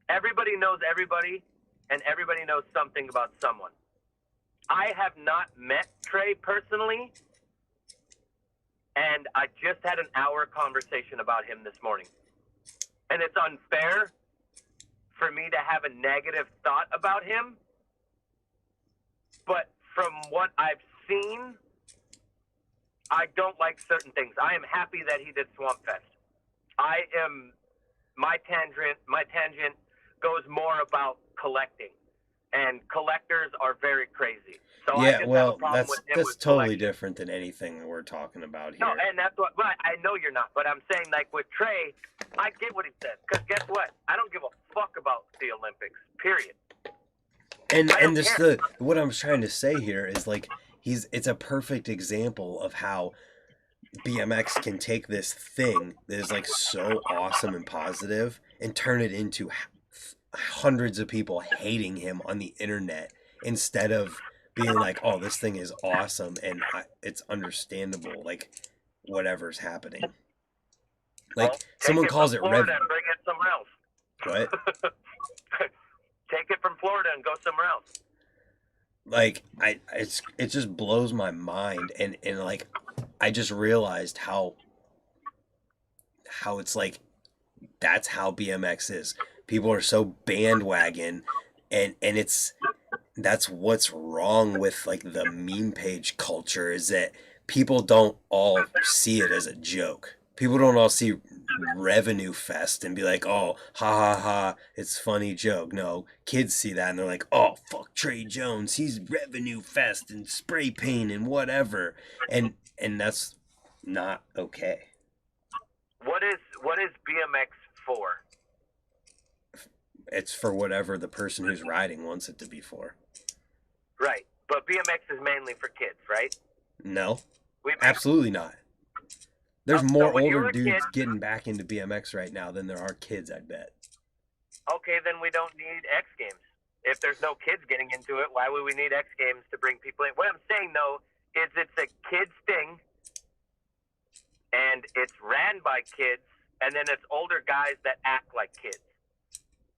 Everybody knows everybody, and everybody knows something about someone. I have not met Trey personally, and I just had an hour conversation about him this morning. And it's unfair for me to have a negative thought about him, but from what I've seen, I don't like certain things. I am happy that he did Swamp Fest. My tangent goes more about collecting. And collectors are very crazy. So yeah, well, that's totally different than anything that we're talking about here. No, and that's what. Well, I know you're not, but I'm saying, like with Trey, I get what he says. Because guess what? I don't give a fuck about the Olympics. Period. And this what I'm trying to say here is like it's a perfect example of how BMX can take this thing that is like so awesome and positive and turn it into hundreds of people hating him on the internet instead of being like, oh, this thing is awesome and it's understandable, like whatever's happening. Like, well, someone calls it Florida and bring it somewhere else. What? Take it from Florida and go somewhere else. Like, it just blows my mind, and like I just realized how it's like that's how BMX is. People are so bandwagon, and that's what's wrong with like the meme page culture, is that people don't all see it as a joke. People don't all see Revenue Fest and be like, oh, ha ha ha, it's a funny joke. No, kids see that and they're like, oh, fuck Trey Jones, he's Revenue Fest and spray paint and whatever, and that's not okay. What is BMX for? It's for whatever the person who's riding wants it to be for. Right. But BMX is mainly for kids, right? No, We absolutely not. There's So more when you older were a kid- dudes getting back into BMX right now than there are kids, I bet. Okay, then we don't need X Games. If there's no kids getting into it, why would we need X Games to bring people in? What I'm saying, though, is it's a kids thing, and it's ran by kids, and then it's older guys that act like kids.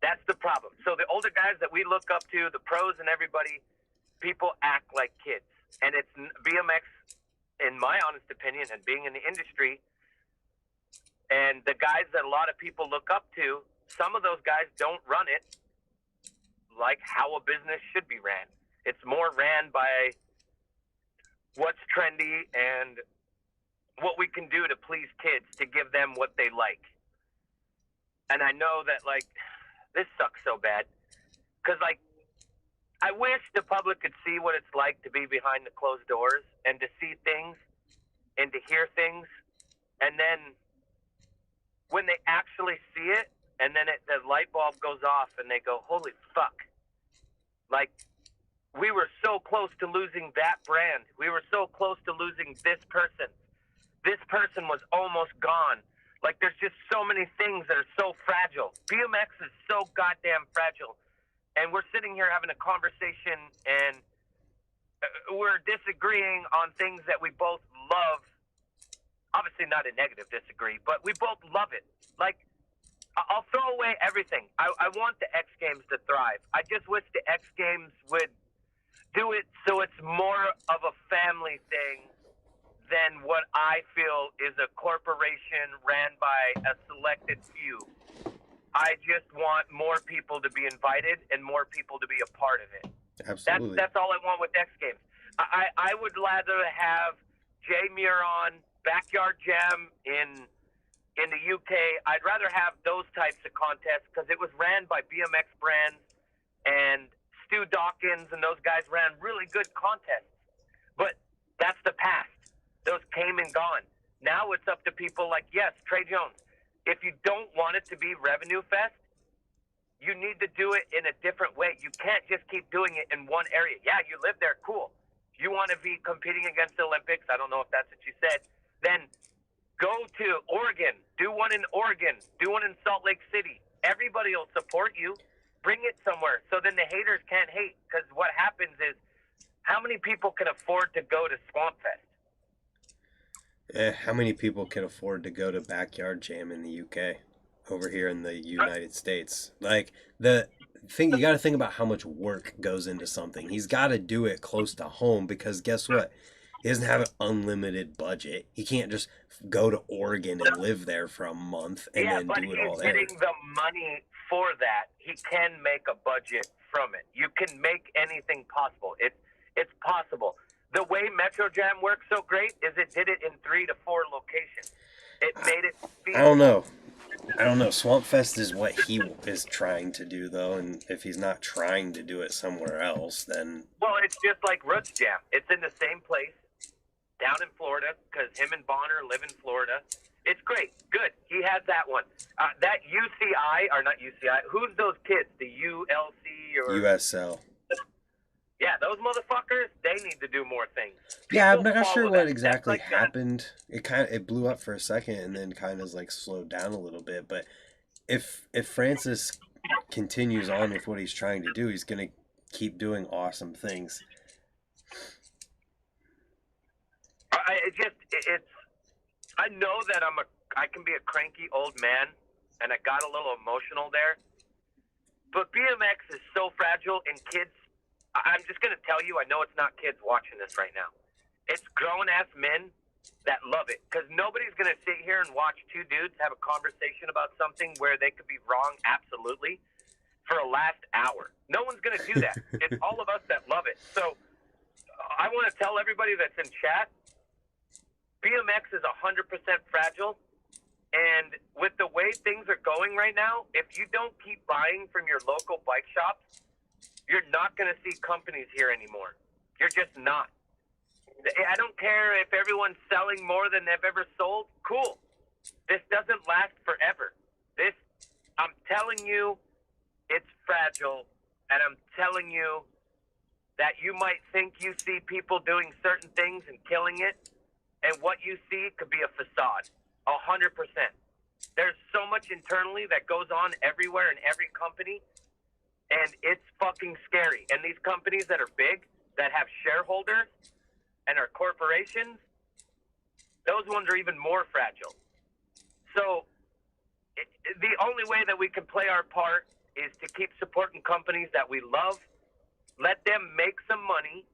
That's the problem. So the older guys that we look up to, the pros and everybody, people act like kids. And it's BMX, in my honest opinion, and being in the industry, and the guys that a lot of people look up to, some of those guys don't run it like how a business should be ran. It's more ran by what's trendy and what we can do to please kids to give them what they like. And I know that, like, this sucks so bad because, like, I wish the public could see what it's like to be behind the closed doors and to see things and to hear things. And then when they actually see it, and then the light bulb goes off and they go, holy fuck. Like, we were so close to losing that brand. We were so close to losing this person. This person was almost gone. Like, there's just so many things that are so fragile. BMX is so goddamn fragile. And we're sitting here having a conversation, and we're disagreeing on things that we both love. Obviously not a negative disagree, but we both love it. Like, I'll throw away everything. I want the X Games to thrive. I just wish the X Games would do it so it's more of a family thing than what I feel is a corporation ran by a selected few. I just want more people to be invited and more people to be a part of it. Absolutely. That's all I want with X Games. I would rather have Jay Muron, Backyard Jam in the UK. I'd rather have those types of contests because it was ran by BMX brands, and Stu Dawkins and those guys ran really good contests. But that's the past. Those came and gone. Now it's up to people like, yes, Trey Jones. If you don't want it to be Revenue Fest, you need to do it in a different way. You can't just keep doing it in one area. Yeah, you live there, cool. You want to be competing against the Olympics, I don't know if that's what you said, then go to Oregon. Do one in Oregon. Do one in Salt Lake City. Everybody will support you. Bring it somewhere so then the haters can't hate. Because what happens is, how many people can afford to go to Swamp Fest? How many people can afford to go to Backyard Jam in the UK over here in the United States? Like, the thing, you got to think about how much work goes into something. He's got to do it close to home because guess what? He doesn't have an unlimited budget. He can't just go to Oregon and live there for a month and then do it all he's there. getting the money for that. He can make a budget from it. You can make anything possible. It's possible. The way Metro Jam works so great is it did it in 3 to 4 locations. It made it feasible. I don't know. Swamp Fest is what he is trying to do, though, and if he's not trying to do it somewhere else, then... Well, it's just like Roots Jam. It's in the same place down in Florida because him and Bonner live in Florida. It's great. Good. He has that one. That UCI, or not UCI, who's those kids? The ULC or... USL. Yeah, those motherfuckers, they need to do more things. Yeah, I'm People not sure follow what that. exactly That's like happened. It blew up for a second and then kind of like slowed down a little bit. But if Francis continues on with what he's trying to do, he's gonna keep doing awesome things. I know that I can be a cranky old man, and I got a little emotional there. But BMX is so fragile, and kids, I'm just going to tell you, I know it's not kids watching this right now. It's grown-ass men that love it, because nobody's going to sit here and watch two dudes have a conversation about something where they could be wrong absolutely for a last hour. No one's going to do that. It's all of us that love it. So I want to tell everybody that's in chat, BMX is 100% fragile, and with the way things are going right now, if you don't keep buying from your local bike shops, you're not going to see companies here anymore. You're just not. I don't care if everyone's selling more than they've ever sold. Cool. This doesn't last forever. I'm telling you, it's fragile, and I'm telling you that you might think you see people doing certain things and killing it, and what you see could be a facade. 100%. There's so much internally that goes on everywhere in every company, and it's fucking scary. And these companies that are big, that have shareholders, and are corporations, those ones are even more fragile. So the only way that we can play our part is to keep supporting companies that we love, let them make some money,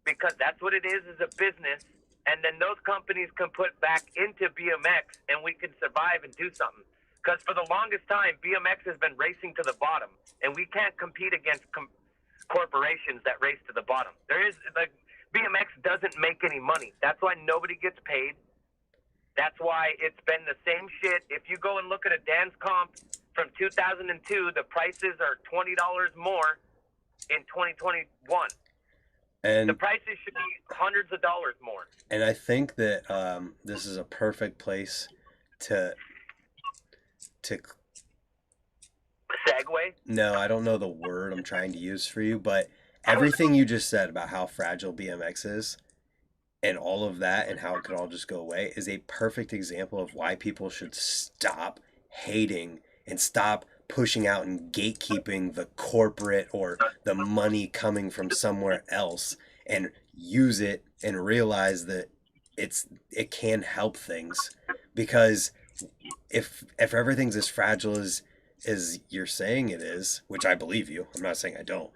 because that's what it is a business, and then those companies can put back into BMX and we can survive and do something. Because for the longest time, BMX has been racing to the bottom, and we can't compete against corporations that race to the bottom. There is, like, BMX doesn't make any money. That's why nobody gets paid. That's why it's been the same shit. If you go and look at a dance comp from 2002, the prices are $20 more in 2021. And the prices should be hundreds of dollars more. And I think that this is a perfect place to Segue? no, I don't know the word I'm trying to use for you, but everything you just said about how fragile BMX is and all of that and how it could all just go away is a perfect example of why people should stop hating and stop pushing out and gatekeeping the corporate or the money coming from somewhere else, and use it and realize that it can help things. Because if everything's as fragile as you're saying it is, which I believe you, I'm not saying I don't,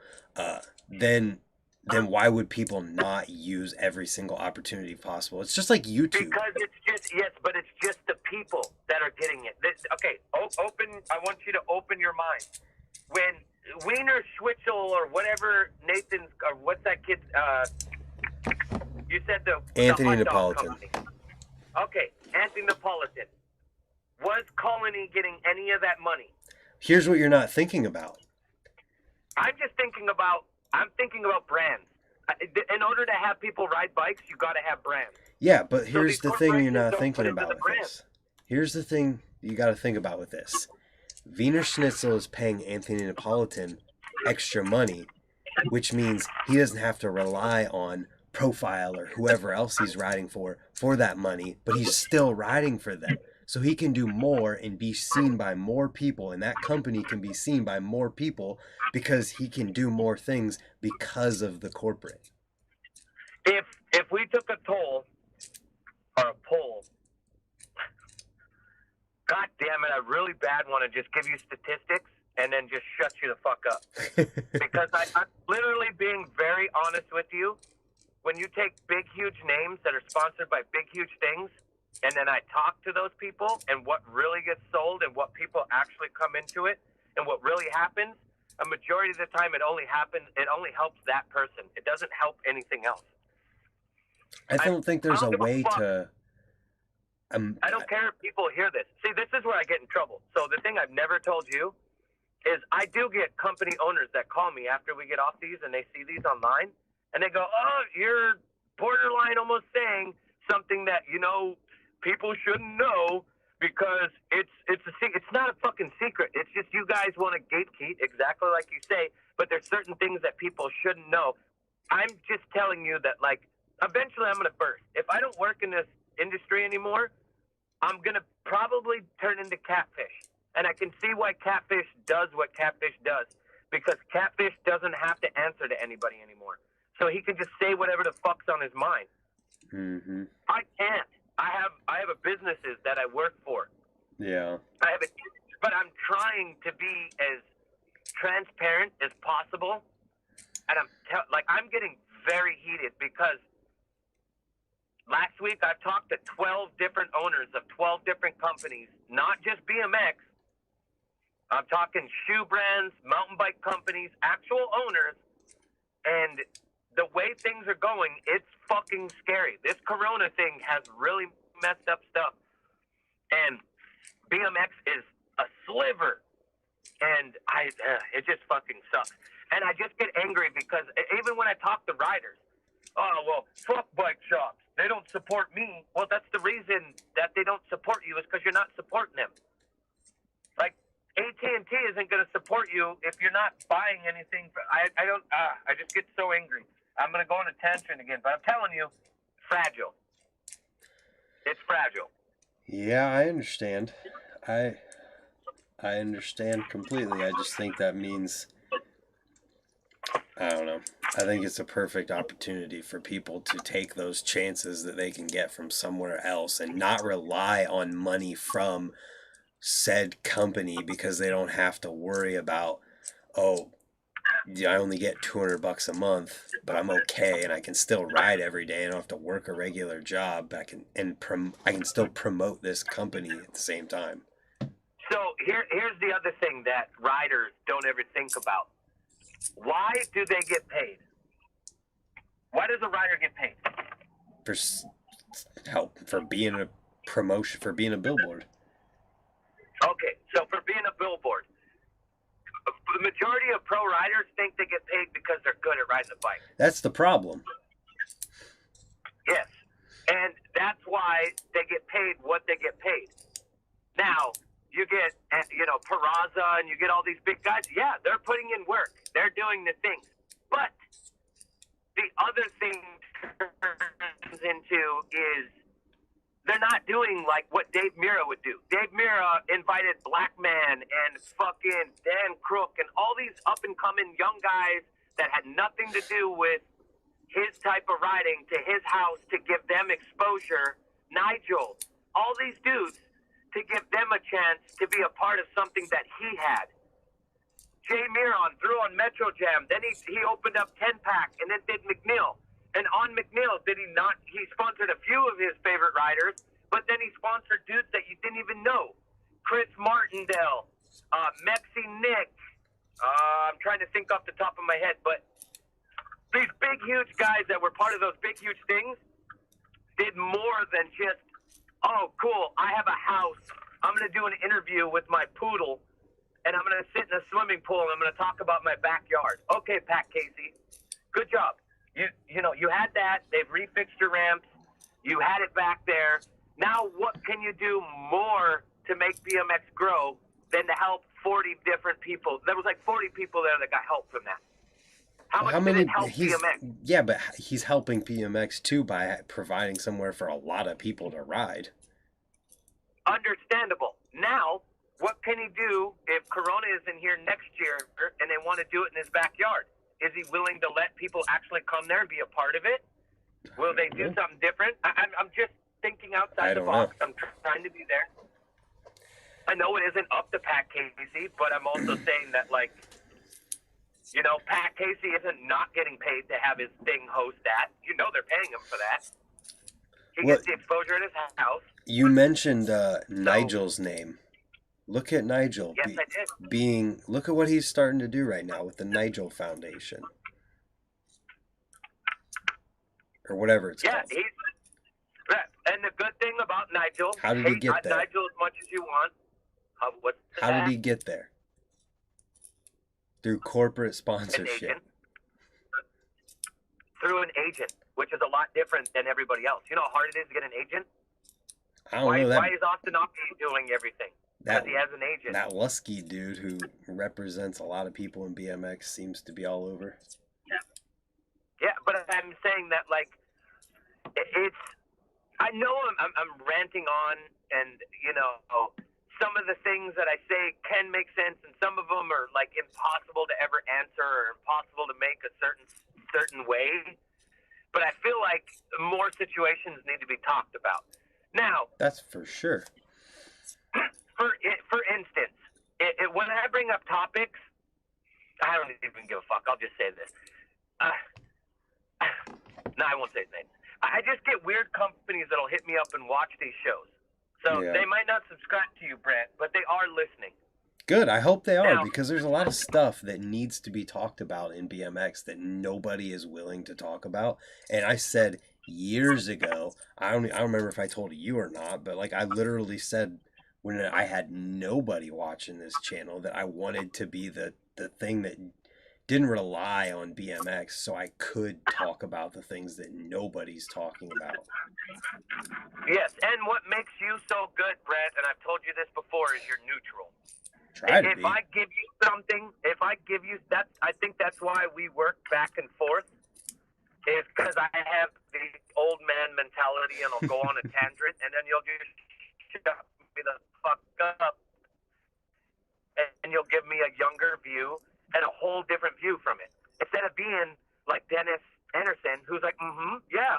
then why would people not use every single opportunity possible? It's just like YouTube. Because it's just, yes, but it's just the people that are getting it. Okay, I want you to open your mind. When Wiener Schwitzel or whatever Nathan's, or what's that kid, you said Anthony the hot dog Napolitan. company. Okay, Anthony Napolitan. Was Colony getting any of that money? Here's what you're not thinking about. I'm thinking about brands. In order to have people ride bikes, you got to have brands. Yeah, but here's these the thing you're corporations not don't thinking put into about the with brand. this. Here's the thing you got to think about with this. Wiener Schnitzel is paying Anthony Napolitan extra money, which means he doesn't have to rely on Profile or whoever else he's riding for that money, but he's still riding for them. So he can do more and be seen by more people, and that company can be seen by more people because he can do more things because of the corporate. If we took a toll or a poll, God damn it, I really bad want to just give you statistics and then just shut you the fuck up. Because I'm literally being very honest with you. When you take big, huge names that are sponsored by big, huge things, and then I talk to those people and what really gets sold and what people actually come into it and what really happens, a majority of the time it only helps that person. It doesn't help anything else. I don't think there's a way to... I don't care if people hear this. See, this is where I get in trouble. So the thing I've never told you is I do get company owners that call me after we get off these and they see these online, and they go, oh, you're borderline almost saying something that, people shouldn't know because it's not a fucking secret. It's just you guys want to gatekeep, exactly like you say, but there's certain things that people shouldn't know. I'm just telling you that, like, eventually I'm going to burst. If I don't work in this industry anymore, I'm going to probably turn into Catfish. And I can see why Catfish does what Catfish does, because Catfish doesn't have to answer to anybody anymore. So he can just say whatever the fuck's on his mind. Mm-hmm. I can't. I have a businesses that I work for. Yeah. But I'm trying to be as transparent as possible. And I'm getting very heated because last week I talked to 12 different owners of 12 different companies, not just BMX. I'm talking shoe brands, mountain bike companies, actual owners. And the way things are going, it's fucking scary. This corona thing has really messed up stuff. And BMX is a sliver. And it just fucking sucks. And I just get angry because even when I talk to riders, oh, well, fuck bike shops. They don't support me. Well, that's the reason that they don't support you is because you're not supporting them. Like, AT&T AT&T isn't going to support you if you're not buying anything. I don't. I just get so angry. I'm going to go on a tangent again, but I'm telling you, fragile. It's fragile. Yeah, I understand. I I understand completely. I just think that means, I don't know. I think it's a perfect opportunity for people to take those chances that they can get from somewhere else and not rely on money from said company because they don't have to worry about, oh, yeah, I only get $200 a month, but I'm okay and I can still ride every day. I don't have to work a regular job. I can still promote this company at the same time. So here's the other thing that riders don't ever think about. Why do they get paid? Why does a rider get paid? For help, for being a promotion, for being a billboard. Okay, so for being a billboard, the majority of pro riders think they get paid because they're good at riding a bike. That's the problem. Yes, and that's why they get paid what they get paid. Now, you get, Peraza and you get all these big guys. Yeah, they're putting in work. They're doing the things. But the other thing turns into is they're not doing like what Dave Mira would do. Dave Mira invited Black Man and fucking Dan Crook and all these up-and-coming young guys that had nothing to do with his type of riding to his house to give them exposure. Nigel, all these dudes to give them a chance to be a part of something that he had. Jay Miron threw on Metro Jam, then he opened up 10-pack and then did McNeil. And on McNeil, he sponsored a few of his favorite riders, but then he sponsored dudes that you didn't even know. Chris Martindale, Mexi Nick, I'm trying to think off the top of my head, but these big, huge guys that were part of those big, huge things did more than just, oh, cool, I have a house. I'm going to do an interview with my poodle, and I'm going to sit in a swimming pool, and I'm going to talk about my backyard. Okay, Pat Casey, good job. You had that. They've refixed your ramps. You had it back there. Now what can you do more to make BMX grow than to help 40 different people? There was like 40 people there that got help from that. How much did it help BMX? Yeah, but he's helping BMX too by providing somewhere for a lot of people to ride. Understandable. Now, what can he do if Corona isn't here next year and they want to do it in his backyard? Is he willing to let people actually come there and be a part of it? Will they do something different? I'm just thinking outside the box. I'm trying to be there. I know it isn't up to Pat Casey, but I'm also saying that, Pat Casey isn't not getting paid to have his thing host that. They're paying him for that. He gets the exposure in his house. You mentioned Nigel's name. Look at Nigel. Yes, I did. Look at what he's starting to do right now with the Nigel Foundation. Or whatever it's called. And the good thing about Nigel, how did he get there? Nigel as much as you want. How did he get there? Through corporate sponsorship. Through an agent, which is a lot different than everybody else. You know how hard it is to get an agent? I don't know that. Why is Austin Oppie doing everything? Because he has an agent. That Lusky dude who represents a lot of people in BMX seems to be all over. Yeah, but I'm saying that, I know I'm ranting on, and, some of the things that I say can make sense, and some of them are, impossible to ever answer or impossible to make a certain way. But I feel like more situations need to be talked about. Now, that's for sure. For instance, when I bring up topics, I don't even give a fuck. I'll just say this. No, I won't say his name. I just get weird companies that'll hit me up and watch these shows. So They might not subscribe to you, Brent, but they are listening. Good. I hope they are, because there's a lot of stuff that needs to be talked about in BMX that nobody is willing to talk about. And I said years ago, I don't remember if I told you or not, but I literally said when I had nobody watching this channel that I wanted to be the thing that didn't rely on BMX, so I could talk about the things that nobody's talking about. Yes, and what makes you so good, Brett, and I've told you this before, is you're neutral. Try to If be. I give you something, that, I think that's why we work back and forth, is because I have the old man mentality, and I'll go on a tangent, and then you'll just shut me the fuck up, and you'll give me a younger view and a whole different view from it. Instead of being like Dennis Anderson, who's like, yeah,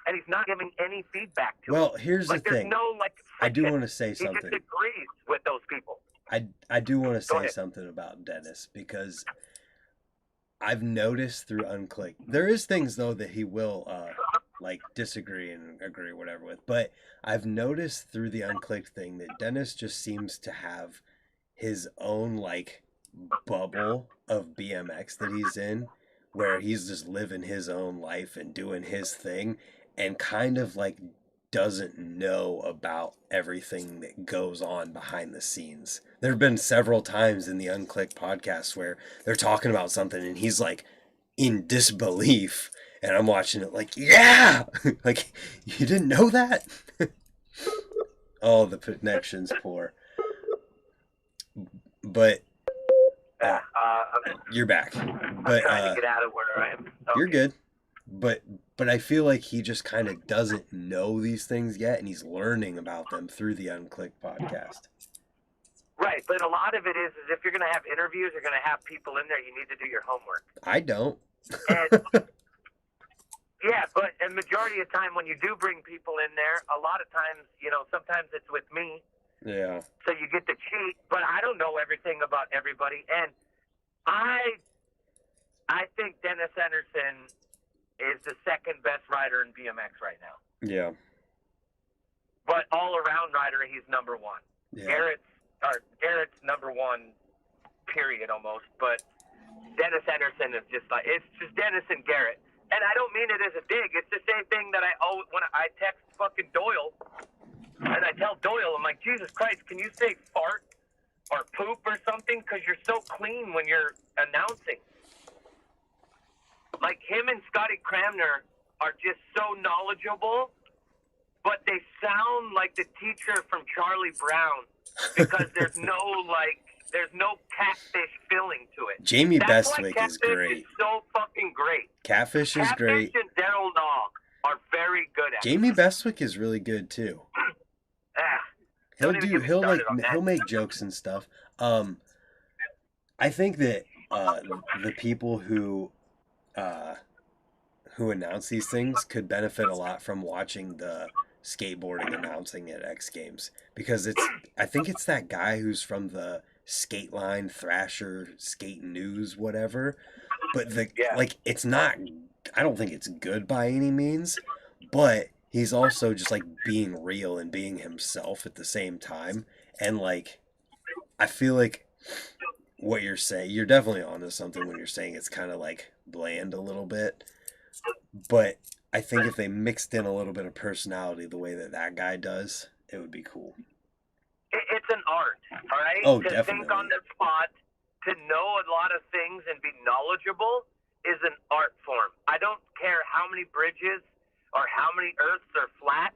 and he's not giving any feedback to it. Well, here's the Like, there's thing. no, like, I do friction. want to say He something. just agrees with those people. I do want to Go say ahead. something about Dennis, because I've noticed through Unclick, there is things though that he will like disagree and agree whatever with, but I've noticed through the Unclicked thing that Dennis just seems to have his own like bubble of BMX that he's in, where he's just living his own life and doing his thing, and kind of like doesn't know about everything that goes on behind the scenes. There have been several times in the Unclicked podcast where they're talking about something and he's like in disbelief, and I'm watching it like, yeah, like, you didn't know that? Oh, the connection's poor. But you're back. But trying to get out of where I am. Okay. you're good. But I feel like he just kind of doesn't know these things yet, and he's learning about them through the Unclicked podcast. Right, but a lot of it is if you're going to have interviews, you're going to have people in there, you need to do your homework. I don't. And yeah, but a majority of the time when you do bring people in there, a lot of times, sometimes it's with me, Yeah. so you get to cheat, but I don't know everything about everybody. And I think Dennis Anderson is the second best rider in BMX right now. Yeah. But all around rider, he's number one. Yeah. Garrett's number one, period, almost. But Dennis Anderson is just like, it's just Dennis and Garrett. And I don't mean it as a dig. It's the same thing that I always, when I text fucking Doyle, and I tell Doyle, I'm like, Jesus Christ, can you say fart or poop or something? Because you're so clean when you're announcing. Like, him and Scotty Cramner are just so knowledgeable, but they sound like the teacher from Charlie Brown, because there's no catfish feeling to it. Jamie That's why Bestwick Catfish is great. is so fucking great. Catfish is great. Catfish and Daryl Nog are very good at Jamie it. Bestwick is really good too. Don't even get me started on that. He'll make jokes and stuff. I think that the people who announce these things could benefit a lot from watching the skateboarding announcing at X Games, because I think it's that guy who's from the Skate Line, Thrasher, Skate News, whatever. But it's not, I don't think it's good by any means, but he's also just like being real and being himself at the same time. And like, I feel like what you're saying, you're definitely onto something when you're saying it's kind of like bland a little bit. But I think if they mixed in a little bit of personality the way that guy does, it would be cool. It's an art, all right? Oh, to definitely. think on the spot, to know a lot of things and be knowledgeable is an art form. I don't care how many bridges or how many earths are flat.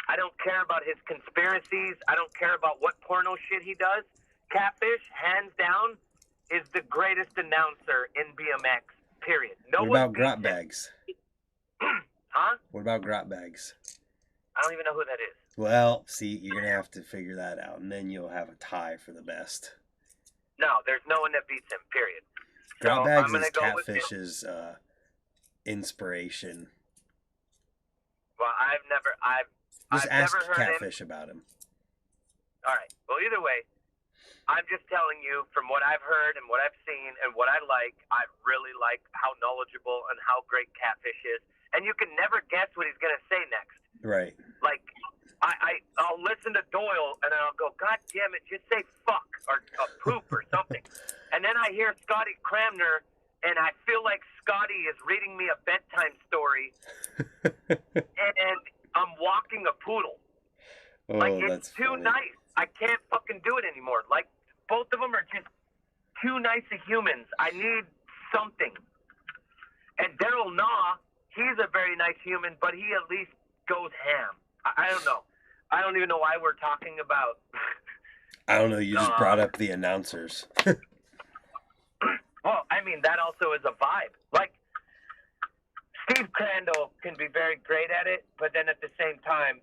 I don't care about his conspiracies. I don't care about what porno shit he does. Catfish, hands down, is the greatest announcer in BMX, period. No What about one Grot beats him. Bags? Huh? What about Grot Bags? I don't even know who that is. Well, see, you're going to have to figure that out, and then you'll have a tie for the best. No, there's no one that beats him, period. Grot So Bags I'm gonna is go with him. Catfish's inspiration. Well, I've never Just ask never heard him. Catfish about him. All right. Well, either way, I'm just telling you from what I've heard and what I've seen and what I really like how knowledgeable and how great Catfish is. And you can never guess what he's going to say next. Right. Like, I'll listen to Doyle and I'll go, God damn it, just say fuck or poop or something. And then I hear Scotty Cramner and I feel like Scotty is reading me a bedtime story and I'm walking a poodle. Oh, Like, that's it's too funny. nice. I can't fucking do it anymore. Like, both of them are just too nice of humans. I need something. And Daryl Nah, he's a very nice human, but he at least goes ham. I don't know. I don't even know why we're talking about. I don't know. You just brought up the announcers. Well, I mean, that also is a vibe. Like, Steve Crandall can be very great at it, but then at the same time,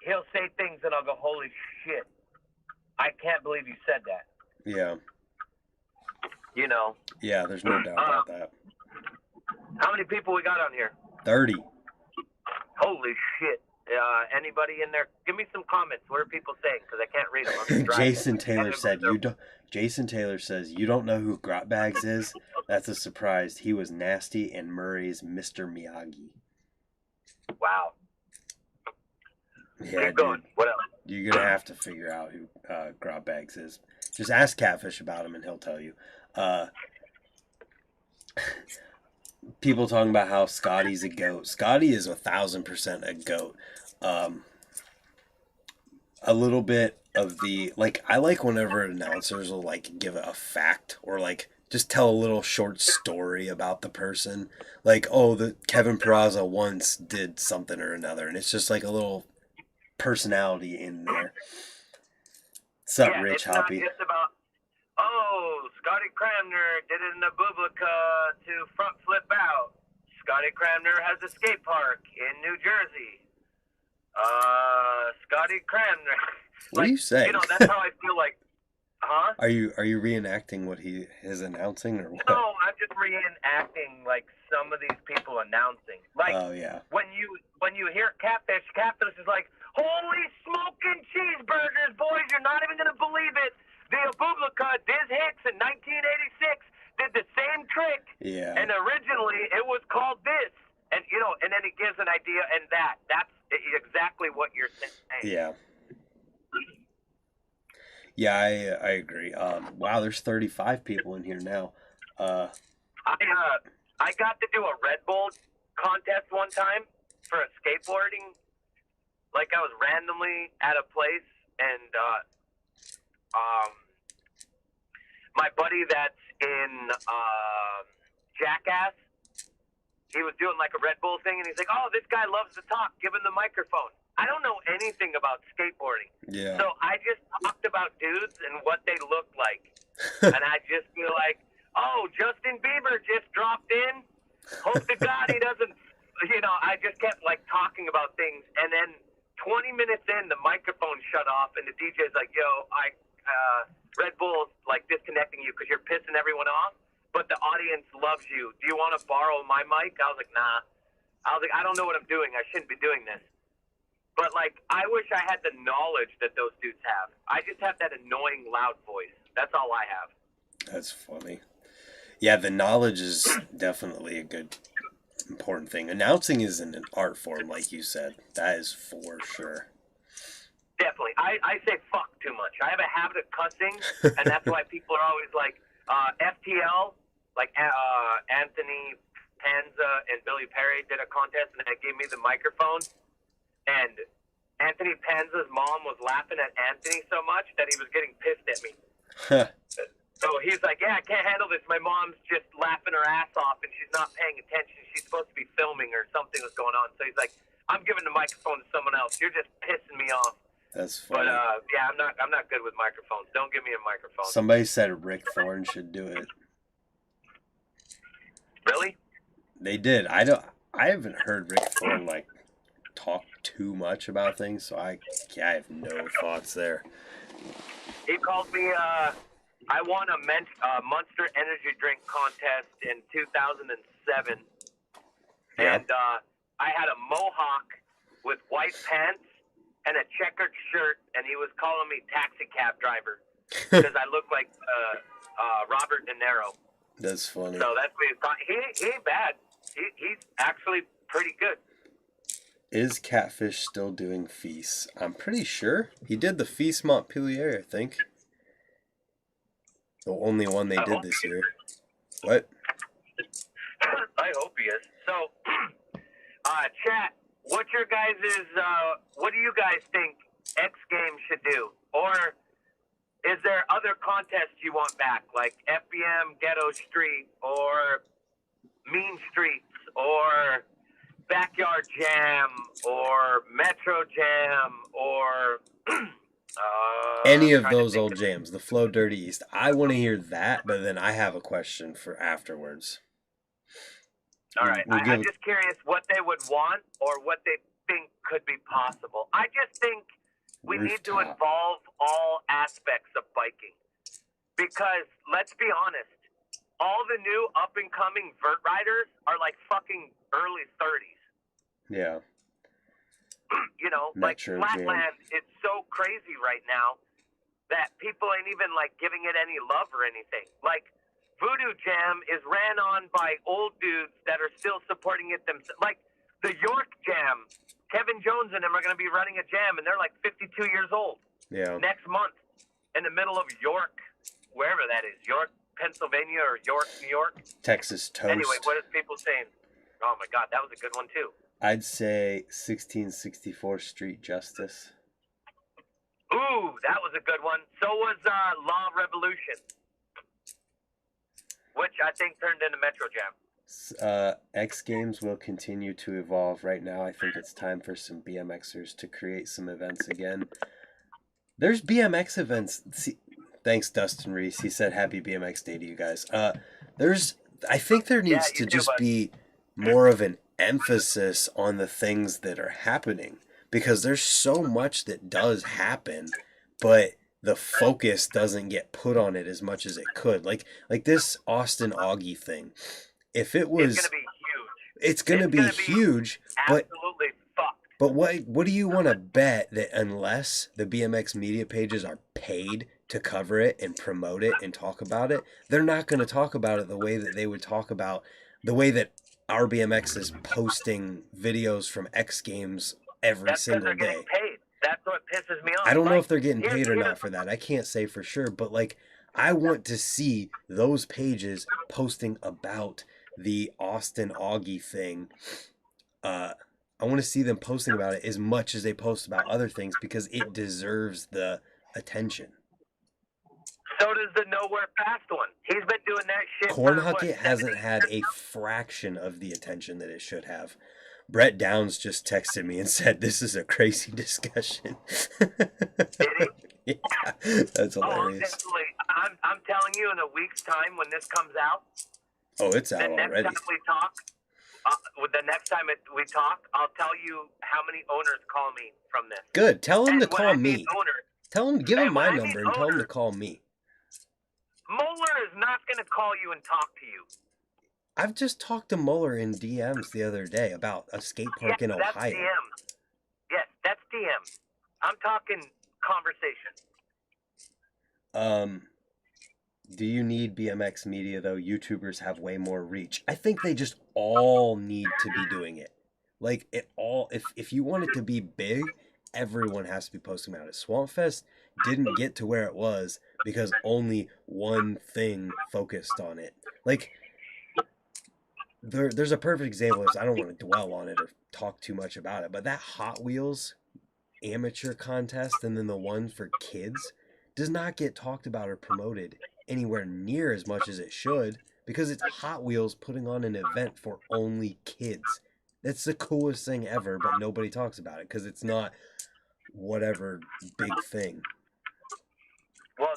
he'll say things and I'll go, holy shit. I can't believe you said that. Yeah. You know? Yeah, there's no doubt about that. How many people we got on here? 30. Holy shit. Anybody in there? Give me some comments. What are people saying? Because I can't read them. I'm just driving. Jason Taylor says, you don't know who Grotbags is? That's a surprise. He was nasty and Murray's Mr. Miyagi. Wow. Yeah, Keep going. dude. What else? You're going to have to figure out who Grotbags is. Just ask Catfish about him and he'll tell you. People talking about how Scotty's a goat. Scotty is 1,000% a goat. A little bit of the, like, I like whenever announcers will, like, give a fact or, like, just tell a little short story about the person. Like, oh, the Kevin Peraza once did something or another, and it's just, like, a little personality in there. What's up, Rich Hoppy? It's not just about, oh, Scotty Cramner did it in a Bubblica to front flip out. Scotty Cramner has a skate park in New Jersey. Scotty Cramner. What are you saying? You know, that's how I feel like. Huh? Are you reenacting what he is announcing or what? No, I'm just reenacting like some of these people announcing. Like, oh yeah. When you hear Catfish is like, holy smoking cheeseburgers, boys! You're not even gonna believe it. The Bubblica Diz Hicks in 1986 did the same trick. Yeah. And originally it was called this, and you know, and then it gives an idea, and that's exactly what you're saying. Yeah. Yeah, I agree. Wow, there's 35 people in here now. I got to do a Red Bull contest one time for a skateboarding. Like I was randomly at a place, and my buddy that's in Jackass, he was doing like a Red Bull thing, and he's like, "Oh, this guy loves to talk. Give him the microphone." I don't know anything about skateboarding. Yeah. So I just talked about dudes and what they look like. And I just feel like, oh, Justin Bieber just dropped in. Hope to God he doesn't, you know, I just kept like talking about things. And then 20 minutes in, the microphone shut off and the DJ's like, yo, Red Bull's like disconnecting you because you're pissing everyone off, but the audience loves you. Do you want to borrow my mic? I was like, nah. I was like, I don't know what I'm doing. I shouldn't be doing this. But, like, I wish I had the knowledge that those dudes have. I just have that annoying loud voice. That's all I have. That's funny. Yeah, the knowledge is definitely a good, important thing. Announcing is an art form, like you said. That is for sure. Definitely. I say fuck too much. I have a habit of cussing, and that's why people are always like, FTL, like Anthony Panza and Billy Perry did a contest, and they gave me the microphone. And Anthony Panza's mom was laughing at Anthony so much that he was getting pissed at me. So he's like, yeah, I can't handle this. My mom's just laughing her ass off, and she's not paying attention. She's supposed to be filming or something was going on. So he's like, I'm giving the microphone to someone else. You're just pissing me off. That's funny. But, yeah, I'm not good with microphones. Don't give me a microphone. Somebody said Rick Thorne should do it. Really? They did. I haven't heard Rick Thorne, like, talk too much about things, so I have no thoughts there. He called me, I won a Monster Energy Drink contest in 2007. Yeah. And I had a mohawk with white pants and a checkered shirt, and he was calling me taxi cab driver because I look like Robert De Niro. That's funny. So that's what he's talking. He ain't bad. He's actually pretty good. Is Catfish still doing feasts? I'm pretty sure. He did the Feast Montpelier, I think. The only one they did this year. What? I hope he is. So, chat, what's your guys' what do you guys think X Games should do? Or is there other contests you want back, like FBM Ghetto Street or Mean Streets or Backyard Jam or Metro Jam or Any of trying to those think old jams, the Flow Dirty East. I want to hear that, but then I have a question for afterwards. All right. We'll I'm just curious what they would want or what they think could be possible. I just think we need to Rooftop. involve all aspects of biking. Because, let's be honest, all the new up-and-coming vert riders are like fucking early 30s. Yeah. You know, Metro like Jam. Flatland is so crazy right now that people ain't even like giving it any love or anything. Like, Voodoo Jam is ran on by old dudes that are still supporting it themselves. Like the York Jam, Kevin Jones and them are going to be running a jam, and they're like 52 years old Yeah. next month in the middle of York, wherever that is, York, Pennsylvania, or York, New York. Texas Toast. Anyway, what is people saying? Oh my God, that was a good one too. I'd say 1664 Street Justice. Ooh, that was a good one. So was Law Revolution, which I think turned into Metro Jam. X Games will continue to evolve. Right now, I think it's time for some BMXers to create some events again. There's BMX events. See, thanks, Dustin Reese. He said happy BMX Day to you guys. I think there needs to just be more of an emphasis on the things that are happening, because there's so much that does happen, but the focus doesn't get put on it as much as it could. Like this Austin Augie thing. If it was, it's gonna be huge. Huge. But Absolutely fucked. but what do you want to bet that unless the BMX media pages are paid to cover it and promote it and talk about it, they're not going to talk about it the way that they would talk about the way that our BMX is posting videos from X Games every single day. Paid. That's what pisses me off. I don't know if they're getting paid or not for that. I can't say for sure, but like, I want to see those pages posting about the Austin Augie thing. I want to see them posting about it as much as they post about other things, because it deserves the attention. So does the Nowhere Fast one. He's been doing that shit. Cornhucket hasn't had a fraction of the attention that it should have. Brett Downs just texted me and said, "This is a crazy discussion." Yeah, that's hilarious. I'm telling you, in a week's time when this comes out. Oh, it's out the next already. Time we talk, the next time we talk, I'll tell you how many owners call me from this. Good. Tell him to call me. Owners, Tell him, give him and my when I number mean and tell him to owners, call me. Mueller is not going to call you and talk to you. I've just talked to Mueller in DMs the other day about a skate park in That's Ohio. DM. Yes, that's DM. I'm talking conversation. Do you need BMX media though? YouTubers have way more reach. I think they just all need to be doing it. Like it all, if you want it to be big, everyone has to be posting about it. Swamp Fest didn't get to where it was because only one thing focused on it. Like there's a perfect example of this. I don't want to dwell on it or talk too much about it, but that Hot Wheels amateur contest and then the one for kids does not get talked about or promoted anywhere near as much as it should, because it's Hot Wheels putting on an event for only kids. That's the coolest thing ever, but nobody talks about it because it's not whatever big thing. Well,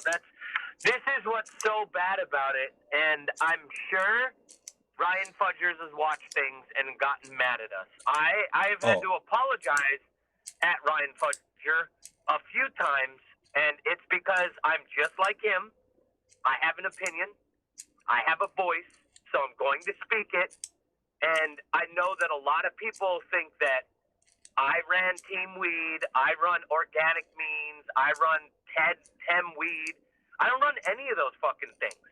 this is what's so bad about it, and I'm sure Ryan Fudgers has watched things and gotten mad at us. I've had to apologize at Ryan Fudger a few times, and it's because I'm just like him. I have an opinion. I have a voice, so I'm going to speak it. And I know that a lot of people think that I ran Team Weed, I run Organic Means, I run Tem Weed. I don't run any of those fucking things.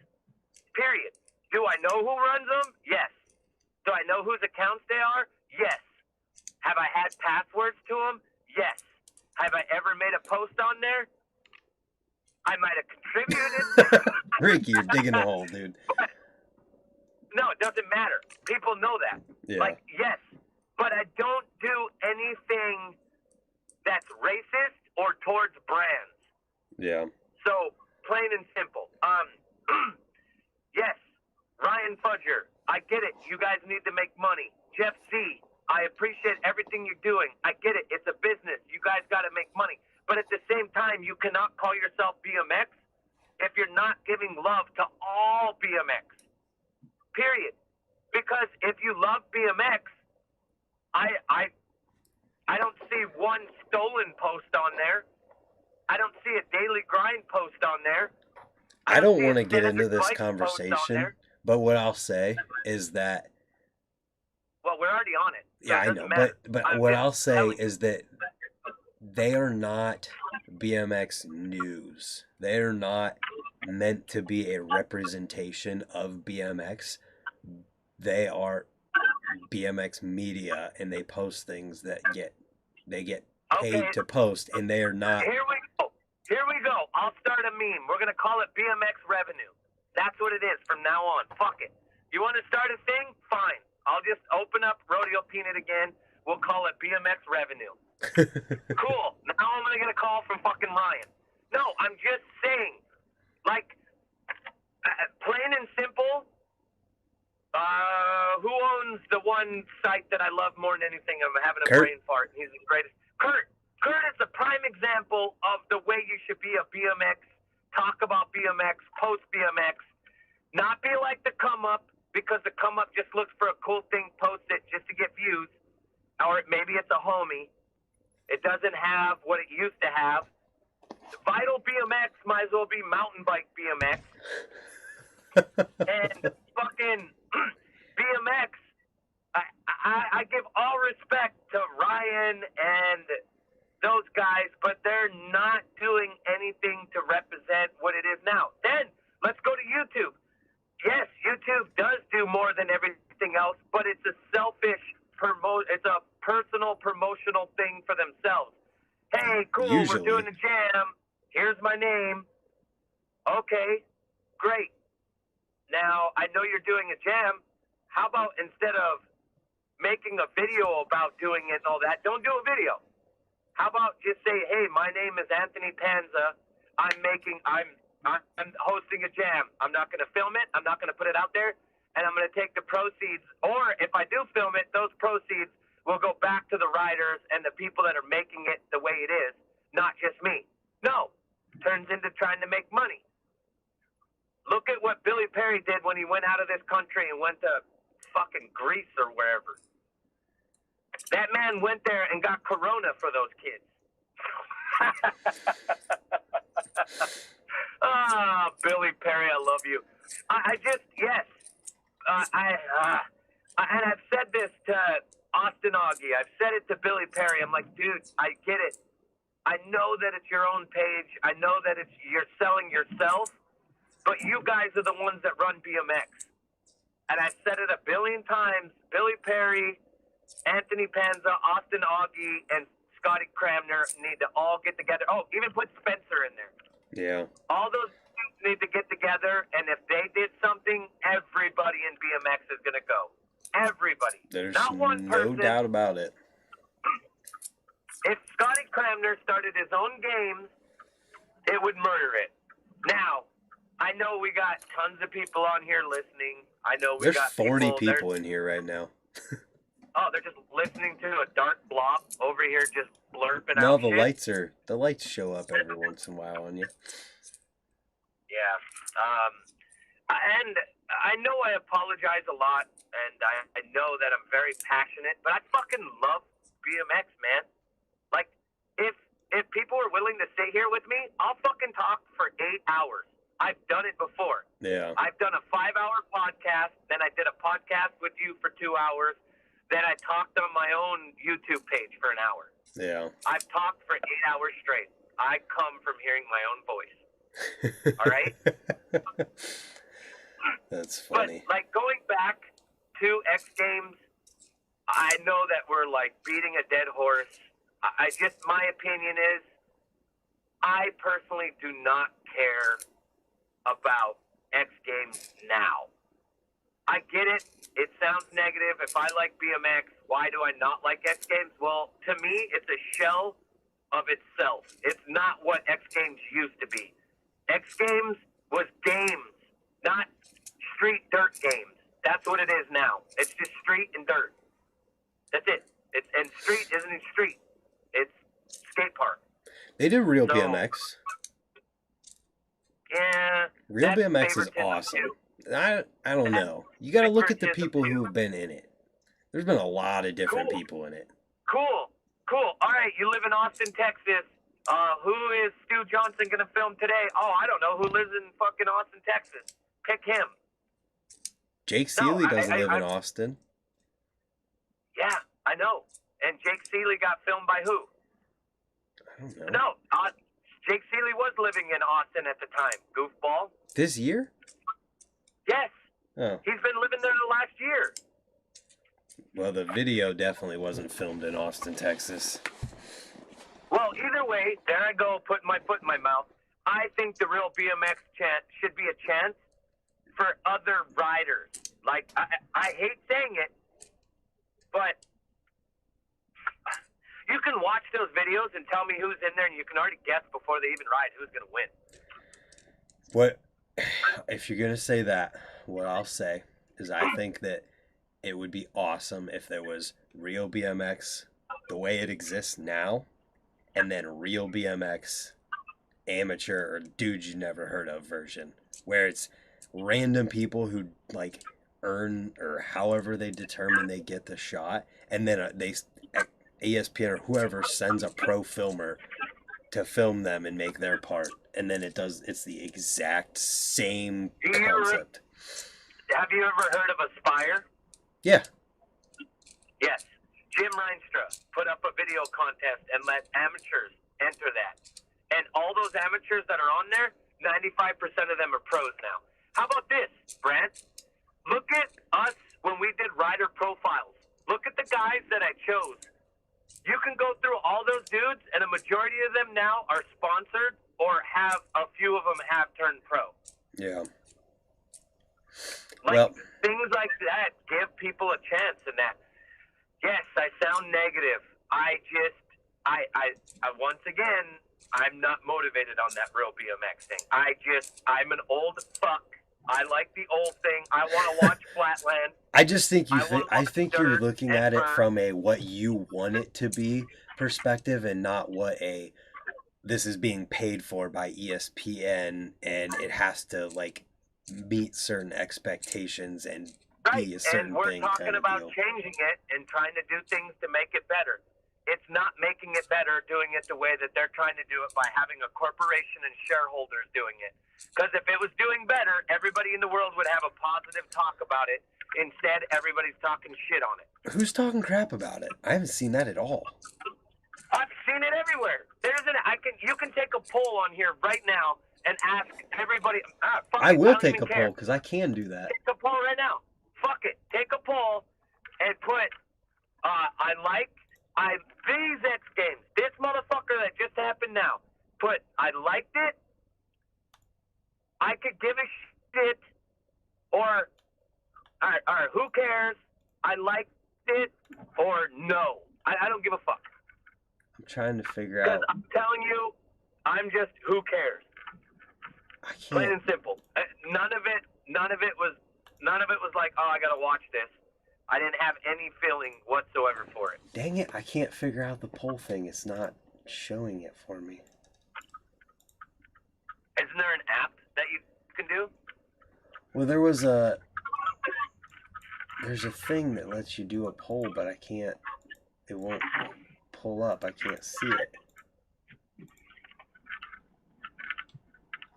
Period. Do I know who runs them? Yes. Do I know whose accounts they are? Yes. Have I had passwords to them? Yes. Have I ever made a post on there? I might have contributed. Ricky, you're digging a hole, dude. But, no, it doesn't matter. People know that. Yeah. Like, yes. But I don't do anything that's racist or towards brands. Yeah. So, plain and simple. Yes, Ryan Fudger, I get it. You guys need to make money. Jeff Z, I appreciate everything you're doing. I get it. It's a business. You guys got to make money. But at the same time, you cannot call yourself BMX if you're not giving love to all BMX. Period. Because if you love BMX, I don't see one stolen post on there. I don't see a daily grind post on there. I don't see a want to get Sinister into this Bike post on conversation, there. but what I'll say is that Well, we're already on it. So yeah, it I doesn't know, matter. but I'm what just I'll say telling you. is that they are not BMX news. They are not meant to be a representation of BMX. They are BMX media, and they post things that they get paid Okay. to post, and they are not. Here we go. Here we go. I'll start a meme. We're going to call it BMX revenue. That's what it is from now on. Fuck it. You want to start a thing? Fine. I'll just open up Rodeo Peanut again. We'll call it BMX revenue. Cool. Now I'm going to get a call from fucking Ryan. No, I'm just saying. Like, plain and simple, who owns the one site that I love more than anything? I'm having a Kurt. brain fart. He's the greatest. Kurt. Kurt is the prime example of the way you should be a BMX, talk about BMX, post BMX, not be like the come up, because the come up just looks for a cool thing, post it just to get views, or maybe it's a homie. It doesn't have what it used to have. Vital BMX might as well be mountain bike BMX. And fucking BMX, I give all respect to Ryan and those guys, but they're not doing anything to represent what it is now. Then let's go to YouTube. Yes, YouTube does do more than everything else, but it's a selfish it's a personal promotional thing for themselves. Hey, cool, Usually. we're doing a jam. Here's my name. Okay, great. Now, I know you're doing a jam. How about instead of making a video about doing it and all that, don't do a video. How about just say, hey, my name is Anthony Panza. I'm hosting a jam. I'm not going to film it. I'm not going to put it out there. And I'm going to take the proceeds. Or if I do film it, those proceeds will go back to the riders and the people that are making it the way it is, not just me. No. Turns into trying to make money. Look at what Billy Perry did when he went out of this country and went to fucking Greece or wherever. That man went there and got corona for those kids. Billy Perry, I love you. I just, yes. And I've said this to Austin Augie. I've said it to Billy Perry. I'm like, dude, I get it. I know that it's your own page. I know that you're selling yourself, but you guys are the ones that run BMX. And I've said it a billion times. Billy Perry, Anthony Panza, Austin Augie, and Scotty Cramner need to all get together. Oh, even put Spencer in there. Yeah. All those things need to get together, and if they did something, everybody in BMX is going to go. Everybody. There's Not one no person. doubt about it. If Scotty Cramner started his own games, it would murder it. Now, I know we got tons of people on here listening. I know we There's got 40 people people in here right now. Oh, they're just listening to a dark blob over here just blurping No, out the shit. lights show up every once in a while on you. Yeah. And I know I apologize a lot, and I know that I'm very passionate, but I fucking love BMX, man. Like, if people are willing to sit here with me, I'll fucking talk for 8 hours. I've done it before. Yeah. I've done a 5-hour podcast, then I did a podcast with you for 2 hours, then I talked on my own YouTube page for an hour. Yeah. I've talked for 8 hours straight. I come from hearing my own voice. All right? That's funny. But, like, going back to X Games, I know that we're, like, beating a dead horse. My opinion is, I personally do not care about X Games now. I get it. It sounds negative. If I like BMX, why do I not like X Games? Well, to me, it's a shell of itself. It's not what X Games used to be. X Games was games, not street dirt games. That's what it is now. It's just street and dirt. That's it. And street isn't street. It's skate park. They did Real So- BMX. Yeah. Real that's BMX is favoritism, awesome. too. I don't know. You got to look at the Favoritism, people too. who've been in it. There's been a lot of different Cool. people in it. Cool. All right, you live in Austin, Texas. Who is Stu Johnson going to film today? Oh, I don't know. Who lives in fucking Austin, Texas? Pick him. Jake No, Seeley doesn't live in I- Austin. Yeah, I know. And Jake Seeley got filmed by who? I don't know. No, Jake Seeley was living in Austin at the time. Goofball. This year? Yes, Oh, he's been living there the last year. well, the video definitely wasn't filmed in Austin, Texas. Well, either way, there I go, putting my foot in my mouth. I think the Real BMX chant should be a chance for other riders. Like, I hate saying it, but you can watch those videos and tell me who's in there, and you can already guess before they even ride who's going to win. What, if you're going to say that, what I'll say is I think that it would be awesome if there was Real BMX the way it exists now, and then Real BMX amateur or dudes you never heard of version, where it's random people who like earn or however they determine they get the shot, and then ESPN or whoever sends a pro filmer to film them and make their part, and then it's the exact same concept. Have you ever heard of Aspire? Yeah. Yes. Jim Reinstra put up a video contest and let amateurs enter that. And all those amateurs that are on there, 95% of them are pros now. How about this, Brent? Look at us when we did rider profiles. Look at the guys that I chose. You can go through all those dudes, and a majority of them now are sponsored or have a few of them have turned pro. Yeah. Like, Well, things like that give people a chance in that. Yes, I sound negative. Once again, I'm not motivated on that Real BMX thing. I'm an old fuck. I like the old thing. I want to watch Flatland. I just think I think want you're dirt looking and at it burn. from a what you want it to be perspective, and not what this is being paid for by ESPN and it has to like meet certain expectations and Right, be a certain and we're thing talking kind of about deal. changing it and trying to do things to make it better. It's not making it better doing it the way that they're trying to do it by having a corporation and shareholders doing it. Because if it was doing better, everybody in the world would have a positive talk about it. Instead, everybody's talking shit on it. Who's talking crap about it? I haven't seen that at all. I've seen it everywhere. You can take a poll on here right now and ask everybody. Fuck I it, will don't take even a care. poll because I can do that. Take a poll right now. Fuck it. Take a poll and put, these X Games. This motherfucker that just happened now. Put, I liked it. I could give a shit. Or who cares? I liked it. Or no. I don't give a fuck. I'm trying to figure Because out. I'm telling you, I'm just, who cares? I Plain can't. and simple. None of it was like, oh, I gotta watch this. I didn't have any feeling whatsoever for it. Dang it! I can't figure out the poll thing. It's not showing it for me. Isn't there an app that you can do? Well, there's a thing that lets you do a poll, but I can't. It won't pull up. I can't see it.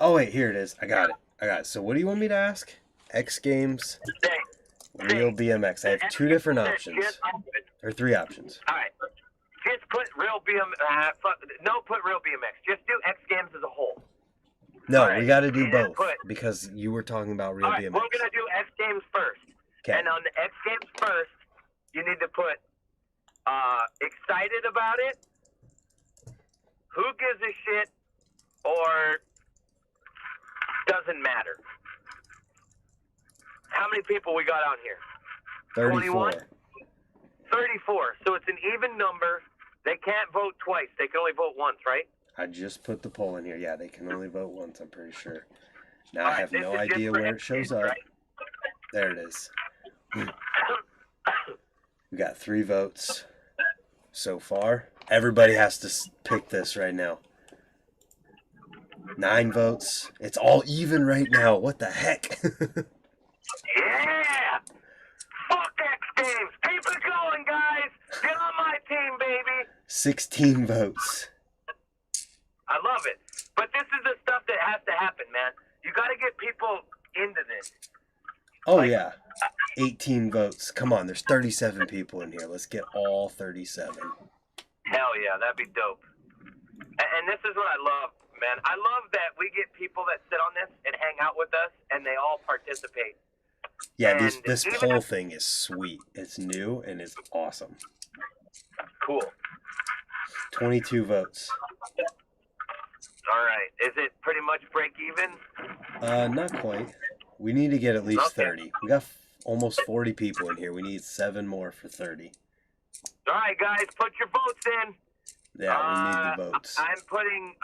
Oh wait, here it is. I got it. So what do you want me to ask? X Games, Real BMX. I have two different options. Or three options. All right. Just put Real BMX. Put Real BMX. Just do X Games as a whole. No, All right. we got to do And both put- because you were talking about Real All right, BMX. we're gonna do X Games first. Okay. And on the X Games first, you need to put excited about it, who gives a shit, or doesn't matter. How many people we got on here? 34. 34. So it's an even number. They can't vote twice. They can only vote once, right? I just put the poll in here. Yeah, they can only vote once, I'm pretty sure. Now I Alright, have this no is just idea for where it X shows Games, up. right? There it is. We got 3 votes so far. Everybody has to pick this right now. 9 votes. It's all even right now. What the heck? Yeah! Fuck X Games! Keep it going, guys! Get on my team, baby! 16 votes. I love it. But this is the stuff that has to happen, man. You gotta get people into this. Oh, yeah. 18 votes. Come on, there's 37 people in here. Let's get all 37. Hell yeah, that'd be dope. And this is what I love, man. I love that we get people that sit on this and hang out with us, and they all participate. Yeah, And this even poll if- thing is sweet. It's new and it's awesome. Cool. 22 votes. All right. Is it pretty much break even? Not quite. We need to get at least Okay. 30. We got almost 40 people in here. We need 7 more for 30. All right, guys, put your votes in. Yeah, we need the votes. I'm putting,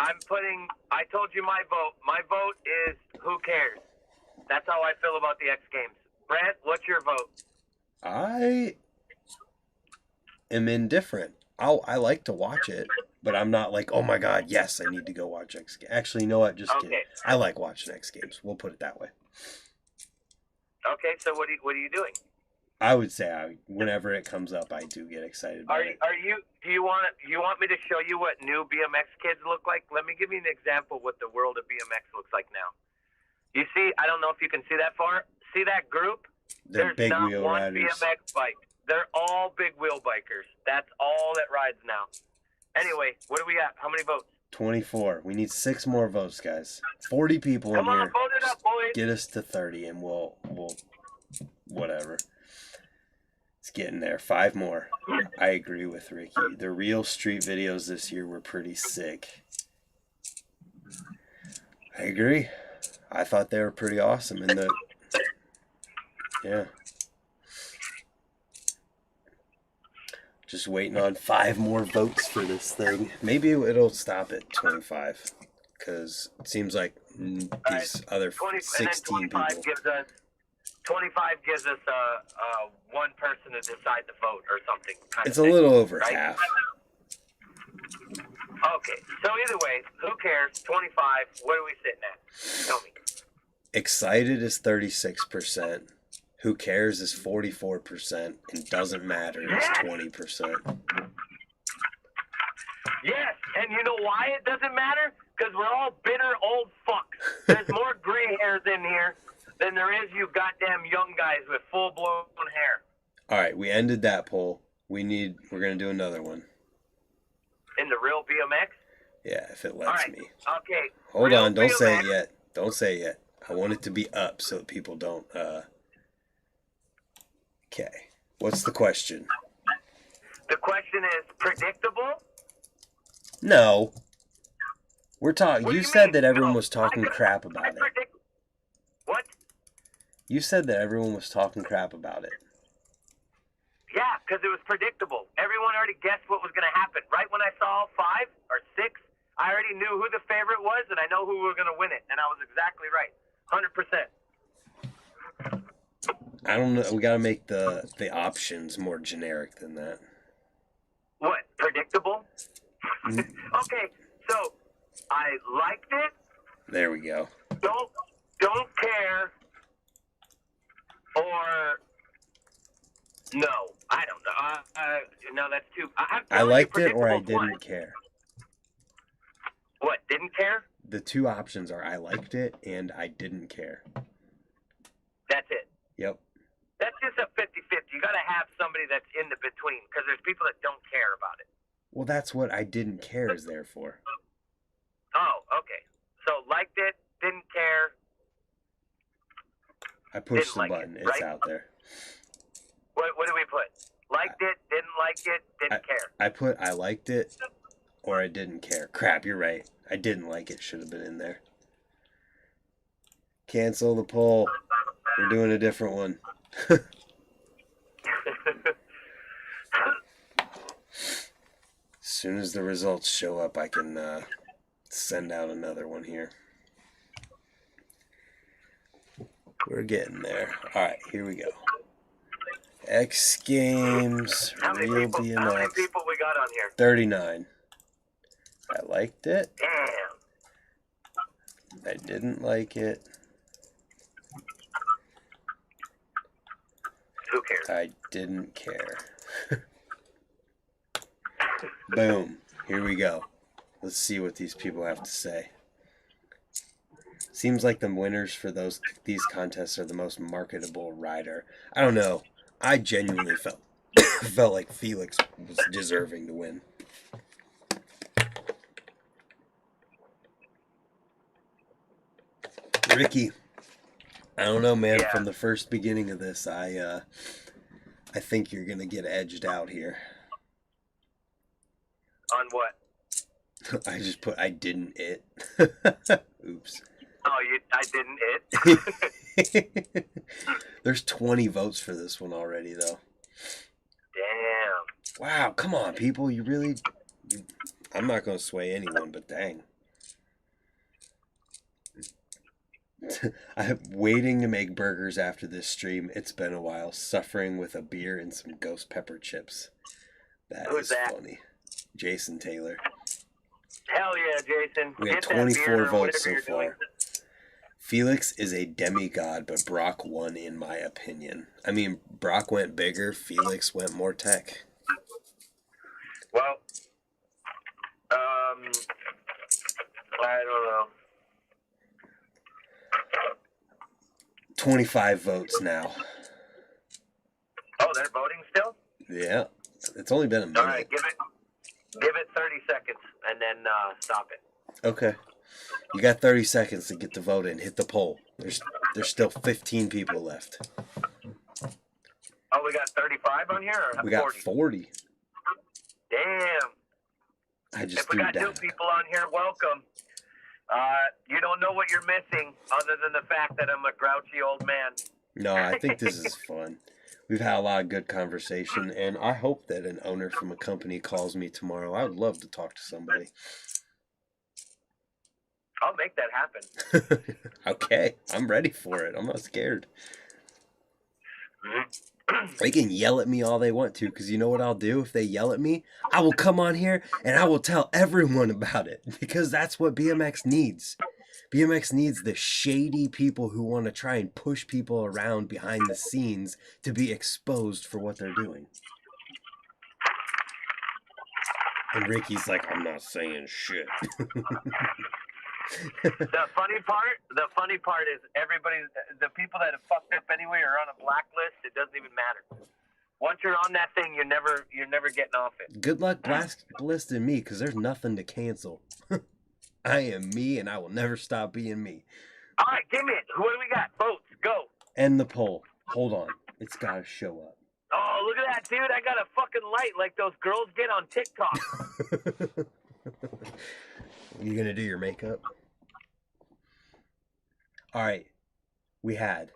I told you my vote. My vote is who cares? That's how I feel about the X Games. Brent, what's your vote? I am indifferent. I like to watch it, but I'm not like, oh my god, yes, I need to go watch X Games. Actually, you know what? Just kidding. Okay. I like watching X Games. We'll put it that way. Okay, so what are you doing? I would say whenever it comes up, I do get excited about it. Do you want me to show you what new BMX kids look like? Let me give you an example of what the world of BMX looks like now. You see, I don't know if you can see that far. See that group? They're There's big not wheel one riders. BMX bike. They're all big wheel bikers. That's all that rides now. Anyway, what do we got? How many votes? 24. We need 6 more votes, guys. 40 people Come in on, here. vote it up, boys. Get us to 30 and we'll whatever. It's getting there. 5 more. I agree with Ricky. The real street videos this year were pretty sick. I agree. I thought they were pretty awesome. And yeah. Just waiting on 5 more votes for this thing. Maybe it'll stop at 25. Because it seems like these other 20, 16 and then 25 people. gives us one person to decide the vote or something. It's a little over right? half. Okay, so either way, who cares? 25. What are we sitting at? Tell me. Excited is 36%. Who cares is 44%. And doesn't matter is 20%. Yes, and you know why it doesn't matter? Because we're all bitter old fucks. There's more gray hairs in here than there is you goddamn young guys with full-blown hair. All right, we ended that poll. We're going to do another one. In the real BMX? Yeah, if it All lets right, me. okay. Hold real on, don't say BMX. it yet. Don't say it yet. I want it to be up so that people don't, Okay. What's the question? The question is predictable? No. We're talking. What do You you said mean? that everyone No, was talking crap about it. What? You said that everyone was talking crap about it. Yeah, because it was predictable. Everyone already guessed what was going to happen. Right when I saw 5 or 6, I already knew who the favorite was, and I know who were going to win it. And I was exactly right. 100%. I don't know. We got to make the options more generic than that. What? Predictable? Mm. Okay, so I liked it. There we go. Don't care. Or no, I don't know. No, that's too. I liked it or I didn't care. What? Didn't care? The 2 options are I liked it and I didn't care. That's it. Yep. That's just a 50-50. You got to have somebody that's in the between because there's people that don't care about it. Well, that's what I didn't care is there for. Oh, okay. So liked it, didn't care. I pushed Didn't the like it, button. It's right? out there. What do we put? Liked it, didn't like it, didn't care. I put I liked it or I didn't care. Crap, you're right. I didn't like it. Should have been in there. Cancel the poll. We're doing a different one. As soon as the results show up, I can Send out another one here. We're getting there. All right, here we go. X Games, How many Real people? BMX. How many people we got on here? 39. I liked it. Damn. I didn't like it. Who cares? I didn't care. Boom. Here we go. Let's see what these people have to say. Seems like the winners for these contests are the most marketable rider. I don't know. I genuinely felt like Felix was deserving to win. Ricky, I don't know, man. Yeah. From the first beginning of this, I think you're gonna get edged out here. On what? I just put I didn't it. Oops. Oh, I didn't it. There's 20 votes for this one already, though. Damn. Wow, come on, people. I'm not going to sway anyone, but dang. I'm waiting to make burgers after this stream. It's been a while. Suffering with a beer and some ghost pepper chips. Who's Is that? funny. Jason Taylor. Hell yeah, Jason. We have Get that 24 beer or votes whatever so you're doing. far. Felix is a demigod, but Brock won in my opinion. I mean, Brock went bigger, Felix went more tech. Well, I don't know. 25 votes now. Oh, they're voting still? Yeah, it's only been a minute. All right, give it 30 seconds and then stop it. Okay. You got 30 seconds to get the vote in. Hit the poll. There's still 15 people left. Oh, we got 35 on here or We got 40? 40. Damn. I just If we threw got new down. people on here, welcome. You don't know what you're missing other than the fact that I'm a grouchy old man. No, I think this is fun. We've had a lot of good conversation, and I hope that an owner from a company calls me tomorrow. I would love to talk to somebody. I'll make that happen. Okay, I'm ready for it. I'm not scared. They can yell at me all they want to, because you know what I'll do if they yell at me? I will come on here and I will tell everyone about it, because that's what BMX needs. BMX needs the shady people who want to try and push people around behind the scenes to be exposed for what they're doing. And Ricky's like, I'm not saying shit. The funny part is the people that have fucked up anyway are on a blacklist. It doesn't even matter. Once you're on that thing, you're never getting off it. Good luck blacklisting me, because there's nothing to cancel. I am me, and I will never stop being me. All right, give me it. What do we got? Votes, go. End the poll. Hold on. It's got to show up. Oh, look at that, dude. I got a fucking light like those girls get on TikTok. You gonna do your makeup? All right. We had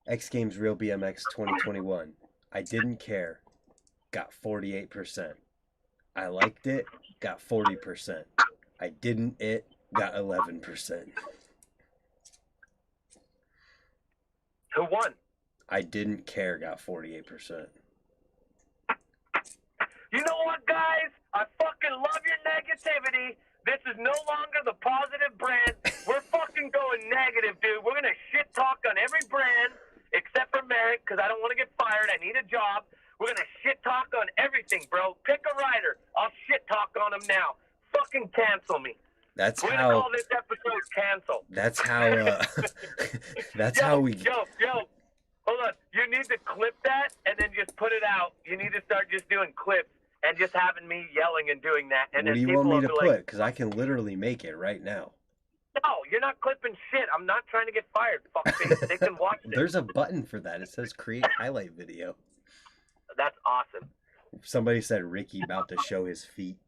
X Games Real BMX 2021. I didn't care. Got 48%. I liked it. Got 40%. I didn't it. Got 11%. Who won? I didn't care. Got 48%. You know what, guys? I fucking love your negativity. This is no longer the positive brand. We're fucking going negative, dude. We're going to shit talk on every brand except for Merrick, because I don't want to get fired. I need a job. We're going to shit talk on everything, bro. Pick a rider. I'll shit talk on him now. Fucking cancel me. That's We're going to call this episode cancel. That's how. That's how we. Yo, hold on. You need to clip that and then just put it out. You need to start just doing clips and just having me yelling and doing that. And What do then you want people me will to be like, put? Because I can literally make it right now. no, you're not clipping shit. I'm not trying to get fired, fuckface. They can watch this. There's a button for that. It says create highlight video. That's awesome. Somebody said Ricky about to show his feet.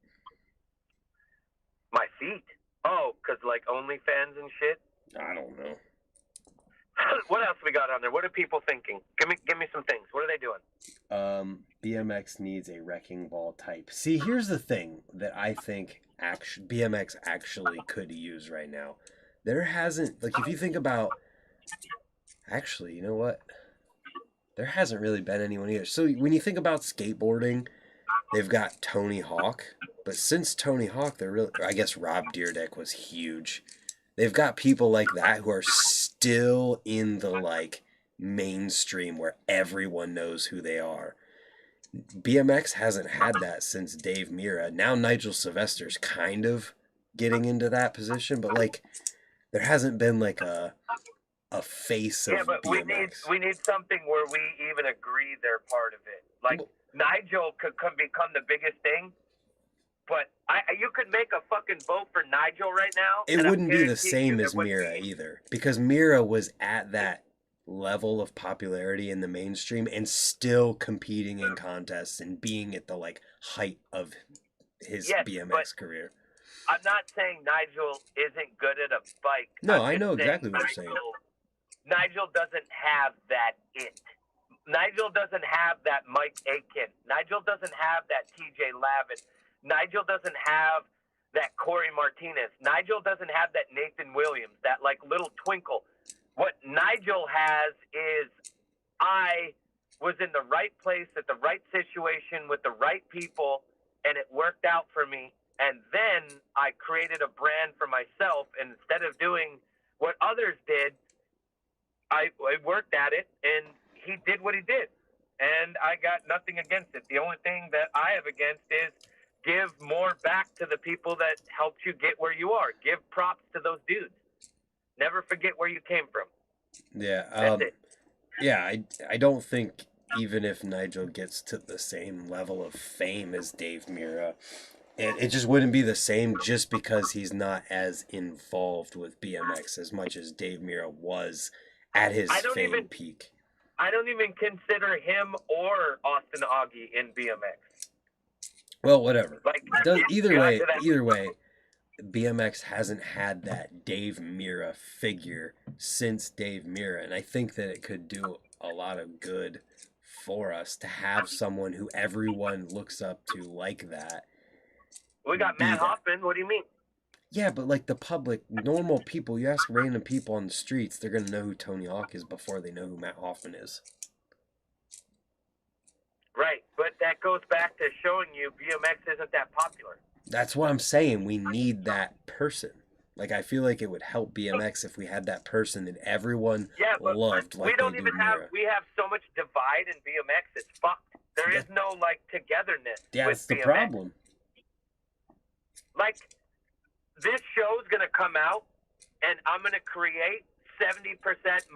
My feet. Oh, because like OnlyFans and shit. I don't know. What else we got on there? What are people thinking? Give me some things. What are they doing? BMX needs a wrecking ball type. See, here's the thing that I think BMX actually could use right now. There hasn't, like, if you think about, actually, you know what? There hasn't really been anyone either. So when you think about skateboarding, they've got Tony Hawk, but since Tony Hawk, they're really, I guess Rob Dyrdek was huge. They've got people like that who are still in the like mainstream where everyone knows who they are. BMX hasn't had that since Dave Mira. Now Nigel Sylvester's kind of getting into that position, but like there hasn't been like a face of Yeah, but BMX. we need something where we even agree they're part of it. Like Nigel could become the biggest thing, but you could make a fucking vote for Nigel right now. It and wouldn't be the guarantee same you as it would Mira be- either, because Mira was at that level of popularity in the mainstream and still competing in contests and being at the like height of his Yes, BMX career. I'm not saying Nigel isn't good at a bike. No, I'm I just know saying exactly what you're saying. Nigel doesn't have that it. Nigel doesn't have that Mike Aiken. Nigel doesn't have that TJ Lavin. Nigel doesn't have that Corey Martinez. Nigel doesn't have that Nathan Williams, that like little twinkle. What Nigel has is I was in the right place at the right situation with the right people, and it worked out for me. And then I created a brand for myself, and instead of doing what others did, I worked at it, and he did what he did. And I got nothing against it. The only thing that I have against is give more back to the people that helped you get where you are. Give props to those dudes. Never forget where you came from. Yeah, That's it. yeah, I don't think even if Nigel gets to the same level of fame as Dave Mira, it just wouldn't be the same just because he's not as involved with BMX as much as Dave Mira was at his fame peak. I don't even consider him or Austin Augie in BMX. Well, whatever. Like Either way, BMX hasn't had that Dave Mira figure since Dave Mira, and I think that it could do a lot of good for us to have someone who everyone looks up to like that. We got Matt Hoffman. What do you mean? Yeah, but like the public, normal people, you ask random people on the streets, they're going to know who Tony Hawk is before they know who Matt Hoffman is. Right, but that goes back to showing you BMX isn't that popular. That's what I'm saying. We need that person. Like, I feel like it would help BMX if we had that person that everyone loved like we don't they even do have, Mira. we have so much divide in BMX, it's fucked. There is no, like, togetherness That's with the BMX. problem. Like, this show's going to come out, and I'm going to create 70%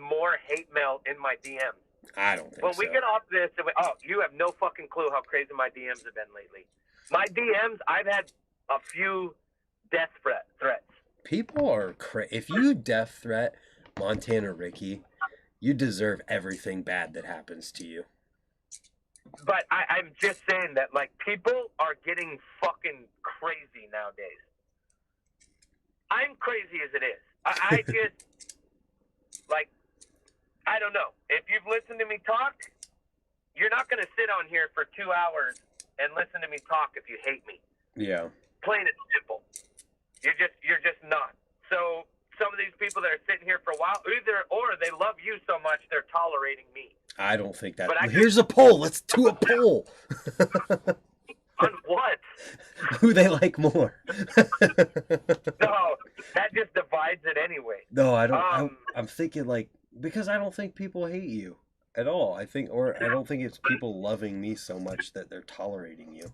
more hate mail in my DMs. I don't think When so. we get off this, you have no fucking clue how crazy my DMs have been lately. My DMs, I've had a few death threats. People are if you death threat Montana Ricky, you deserve everything bad that happens to you. But I'm just saying that, like, people are getting fucking crazy nowadays. I'm crazy as it is. I just, like, I don't know. If you've listened to me talk, you're not going to sit on here for 2 hours and listen to me talk if you hate me. Yeah. Plain and simple. You're just not. So some of these people that are sitting here for a while, or they love you so much they're tolerating me. I don't think that. But Here's a poll. Let's do a poll. On what? Who they like more? No, that just divides it anyway. No, I don't. I'm thinking like because I don't think people hate you at all. I don't think it's people loving me so much that they're tolerating you.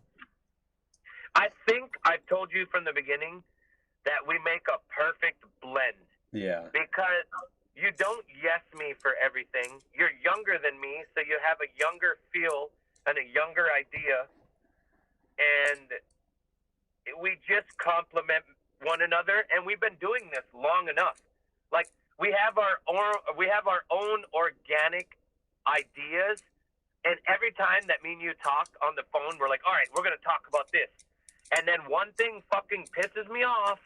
I think I've told you from the beginning that we make a perfect blend. Yeah. Because you don't yes me for everything. You're younger than me, so you have a younger feel and a younger idea. And we just complement one another, and we've been doing this long enough. Like, we have our own organic ideas, and every time that me and you talk on the phone, we're like, all right, we're going to talk about this. And then one thing fucking pisses me off,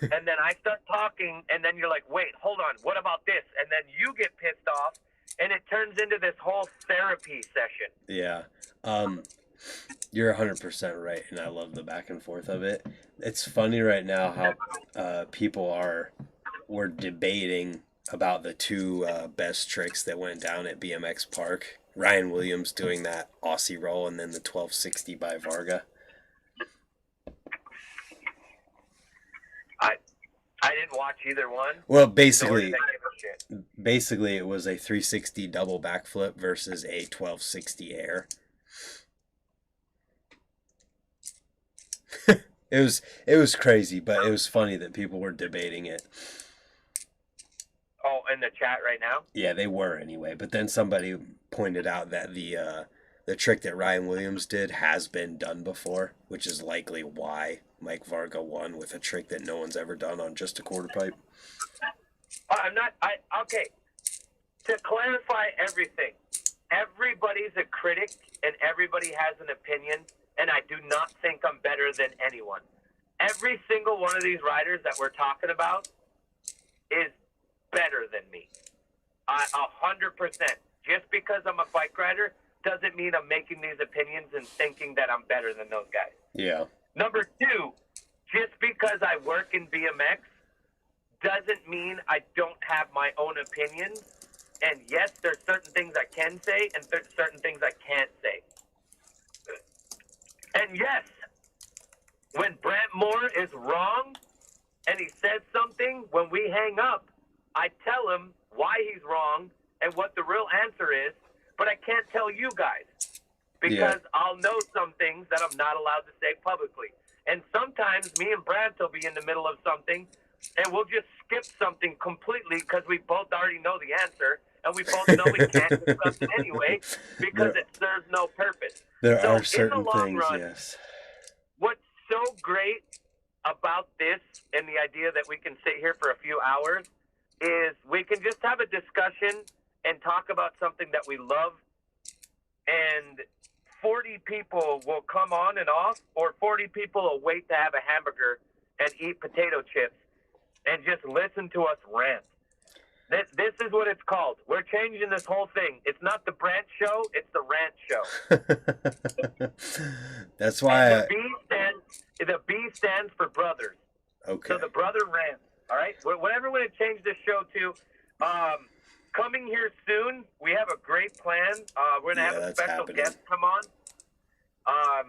and then I start talking, and then you're like, wait, hold on, what about this? And then you get pissed off, and it turns into this whole therapy session. Yeah. You're 100% right, and I love the back and forth of it. It's funny right now how we're debating about the two best tricks that went down at BMX Park. Ryan Williams doing that Aussie roll and then the 1260 by Varga. I didn't watch either one. Well, Nor basically, did I give a shit. basically it was a 360 double backflip versus a 1260 air. It was crazy, but it was funny that people were debating it. Oh, in the chat right now? Yeah, they were anyway. But then somebody pointed out that the trick that Ryan Williams did has been done before, which is likely why Mike Varga won with a trick that no one's ever done on just a quarter pipe. Okay. To clarify everything, everybody's a critic and everybody has an opinion, and I do not think I'm better than anyone. Every single one of these riders that we're talking about is better than me. 100%. Just because I'm a bike rider doesn't mean I'm making these opinions and thinking that I'm better than those guys. Yeah. Number two, just because I work in BMX doesn't mean I don't have my own opinions. And yes, there's certain things I can say and certain things I can't say. And yes, when Brant Moore is wrong and he says something, when we hang up, I tell him why he's wrong and what the real answer is, but I can't tell you guys because I'll know some things that I'm not allowed to say publicly. And sometimes me and Brant will be in the middle of something and we'll just skip something completely because we both already know the answer and we both know we can't discuss it anyway because it serves no purpose. There So are in the certain long things, run, yes. what's so great about this and the idea that we can sit here for a few hours is we can just have a discussion and talk about something that we love, and 40 people will come on and off, or 40 people will wait to have a hamburger and eat potato chips and just listen to us rant. This is what it's called. We're changing this whole thing. It's not the Brant show, it's the rant show. That's why And the B stands for brothers. okay. So the brother rant. All right? Whatever we're going to change this show to, coming here soon, we have a great plan. We're going to have a special guest come on. I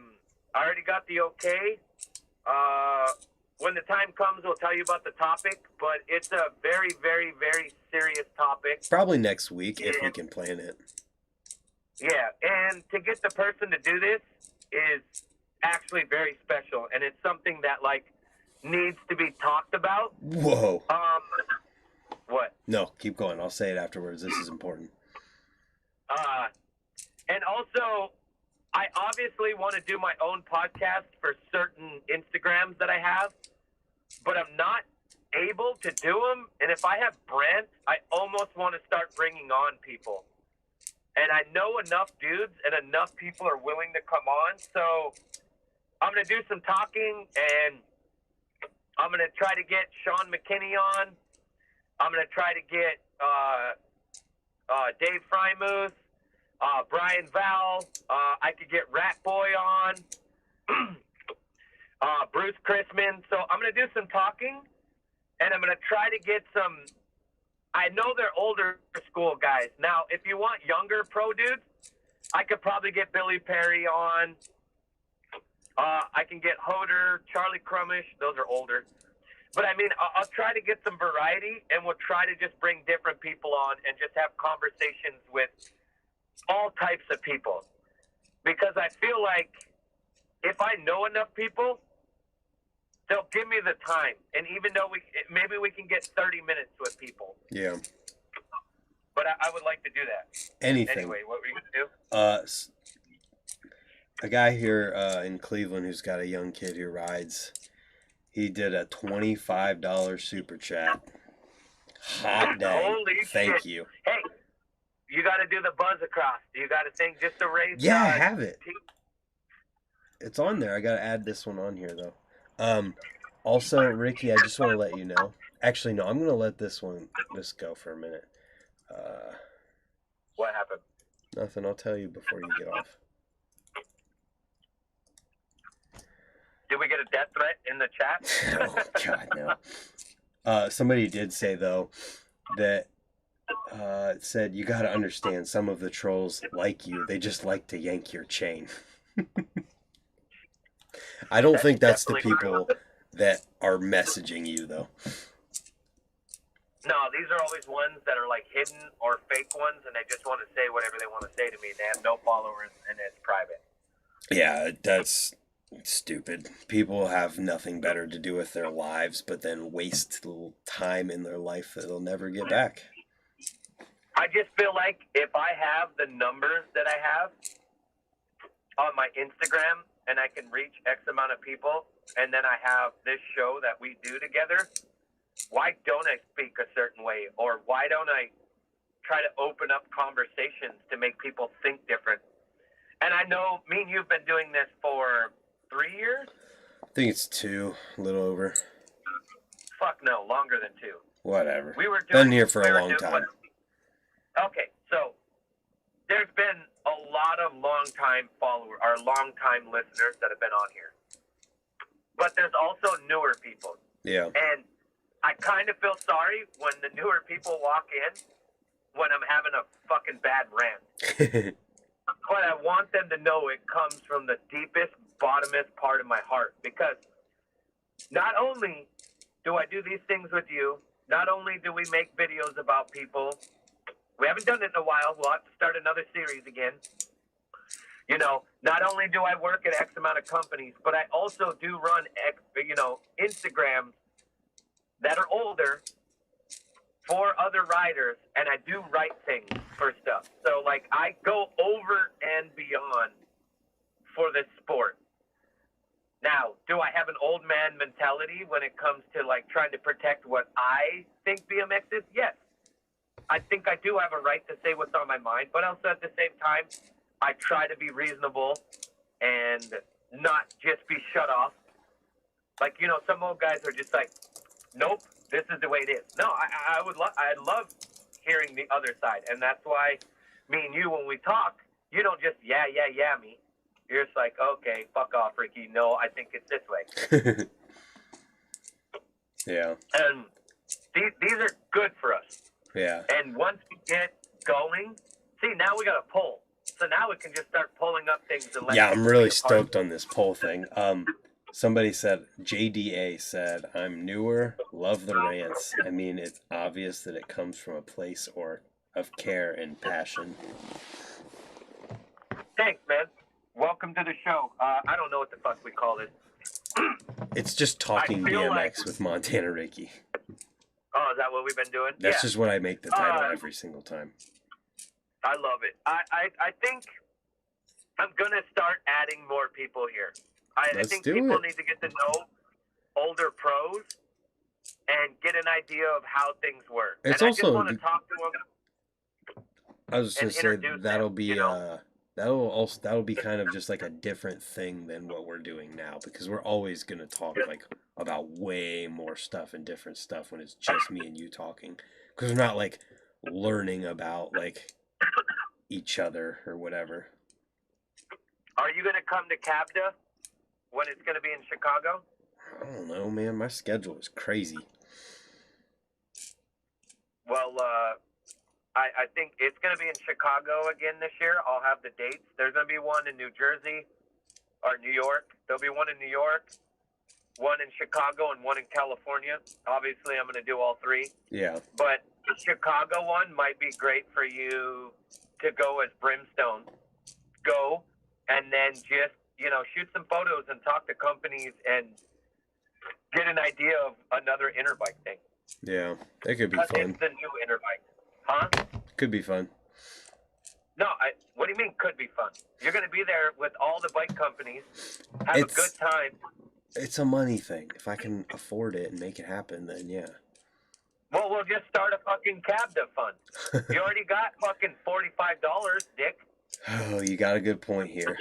already got the okay. When the time comes, we'll tell you about the topic, but it's a very, very, very serious topic. Probably next week if we can plan it. Yeah, and to get the person to do this is actually very special, and it's something that, like, needs to be talked about. Whoa. What? No, keep going. I'll say it afterwards. This is important. And also, I obviously want to do my own podcast for certain Instagrams that I have, but I'm not able to do them. And if I have Brant, I almost want to start bringing on people. And I know enough dudes and enough people are willing to come on. So I'm going to do some talking, and I'm going to try to get Sean McKinney on. I'm going to try to get Dave Frymuth, Brian Val. I could get Rat Boy on. Bruce Chrisman. So I'm going to do some talking, and I'm going to try to get some. I know they're older school guys. Now, if you want younger pro dudes, I could probably get Billy Perry on. I can get Hoder, Charlie Crumish. Those are older. But, I mean, I'll try to get some variety, and we'll try to just bring different people on and just have conversations with all types of people. Because I feel like if I know enough people, they'll give me the time. And even though maybe we can get 30 minutes with people. Yeah. But I would like to do that. Anything. Anyway, what were you going to do? A guy here in Cleveland who's got a young kid who rides, he did a $25 super chat. Hot dang. Holy Thank shit. you. Hey, you got to do the buzz across. You got to think just to raise. Yeah, I have it. It's on there. I got to add this one on here, though. Also, Ricky, I just want to let you know. Actually, no, I'm going to let this go for a minute. What happened? Nothing. I'll tell you before you get off. death threat in the chat? Oh God, no. Somebody did say though that said you got to understand some of the trolls like you. They just like to yank your chain. I don't think that's the definitely people that are messaging you though. No, these are always ones that are like hidden or fake ones, and they just want to say whatever they want to say to me. They have no followers, and it's private. Yeah, that's stupid. People have nothing better to do with their lives but then waste little time in their life that they'll never get back. I just feel like if I have the numbers that I have on my Instagram and I can reach X amount of people, and then I have this show that we do together, why don't I speak a certain way? Or why don't I try to open up conversations to make people think different? And I know me and you've been doing this for 3 years? I think it's 2, a little over. Fuck no, longer than 2. Whatever. We were doing, Been here for a long time. Okay, so there's been a lot of long-time followers, or long-time listeners that have been on here. But there's also newer people. Yeah. And I kind of feel sorry when the newer people walk in when I'm having a fucking bad rant. But I want them to know it comes from the deepest, bottomest part of my heart. Because not only do I do these things with you, not only do we make videos about people, we haven't done it in a while. We'll have to start another series again. You know, not only do I work at X amount of companies, but I also do run, Instagrams that are older for other riders, and I do write things for stuff. So, like, I go over and beyond for this sport. Now, do I have an old man mentality when it comes to, like, trying to protect what I think BMX is? Yes. I think I do have a right to say what's on my mind, but also at the same time, I try to be reasonable and not just be shut off. Like, you know, some old guys are just like, nope, this is the way it is. No, I love hearing the other side, and that's why me and you, when we talk, you don't just yeah me. You're just like, okay, fuck off, Ricky. No, I think it's this way. Yeah. And these are good for us. Yeah. And once we get going, see, now we got a poll. So now we can just start pulling up things. And Yeah, I'm really stoked on this poll thing. Somebody said, JDA said, I'm newer, love the rants. I mean, it's obvious that it comes from a place of care and passion. Thanks, man. Welcome to the show. I don't know what the fuck we call it. It's just talking BMX with Montana Ricky. Oh, is that what we've been doing? That's just what I make the title every single time. I love it. I think I'm going to start adding more people here. I think people need to get to know older pros and get an idea of how things work. It's and also, I just want to talk to them. I was just going to say that'll them, be you know? that'll be kind of just like a different thing than what we're doing now, because we're always going to talk like about way more stuff and different stuff when it's just me and you talking, because we're not like learning about like each other or whatever. Are you going to come to CABDA when it's going to be in Chicago? I don't know, man. My schedule is crazy. Well, I think it's going to be in Chicago again this year. I'll have the dates. There's going to be one in New Jersey or New York. There'll be one in New York, one in Chicago, and one in California. Obviously, I'm going to do all three. Yeah. But the Chicago one might be great for you to go as Brimstone. Go and then just, you know, shoot some photos and talk to companies and get an idea of another interbike thing. Yeah, it could be fun. It's the new interbike. Huh? Could be fun. No, what do you mean could be fun? You're going to be there with all the bike companies, have a good time. It's a money thing. If I can afford it and make it happen, then yeah. Well, we'll just start a fucking CABDA fund. You already got fucking $45, Dick. Oh, you got a good point here.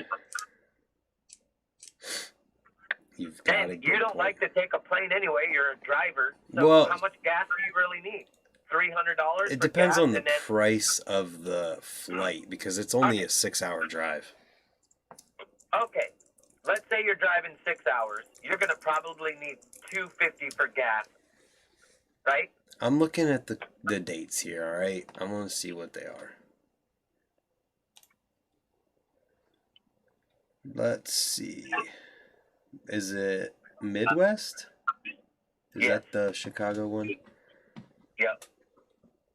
You've got And a good you don't point. like to take a plane anyway. You're a driver. So Well, how much gas do you really need? $300? it depends on the price of the flight, because it's only a 6-hour drive. Okay. let's say you're driving 6 hours. You're gonna probably need $2.50 for gas, right? I'm looking at the dates here, all right? I want to see what they are. Let's see. Is it Midwest? Is Yes. that the Chicago one? Yep.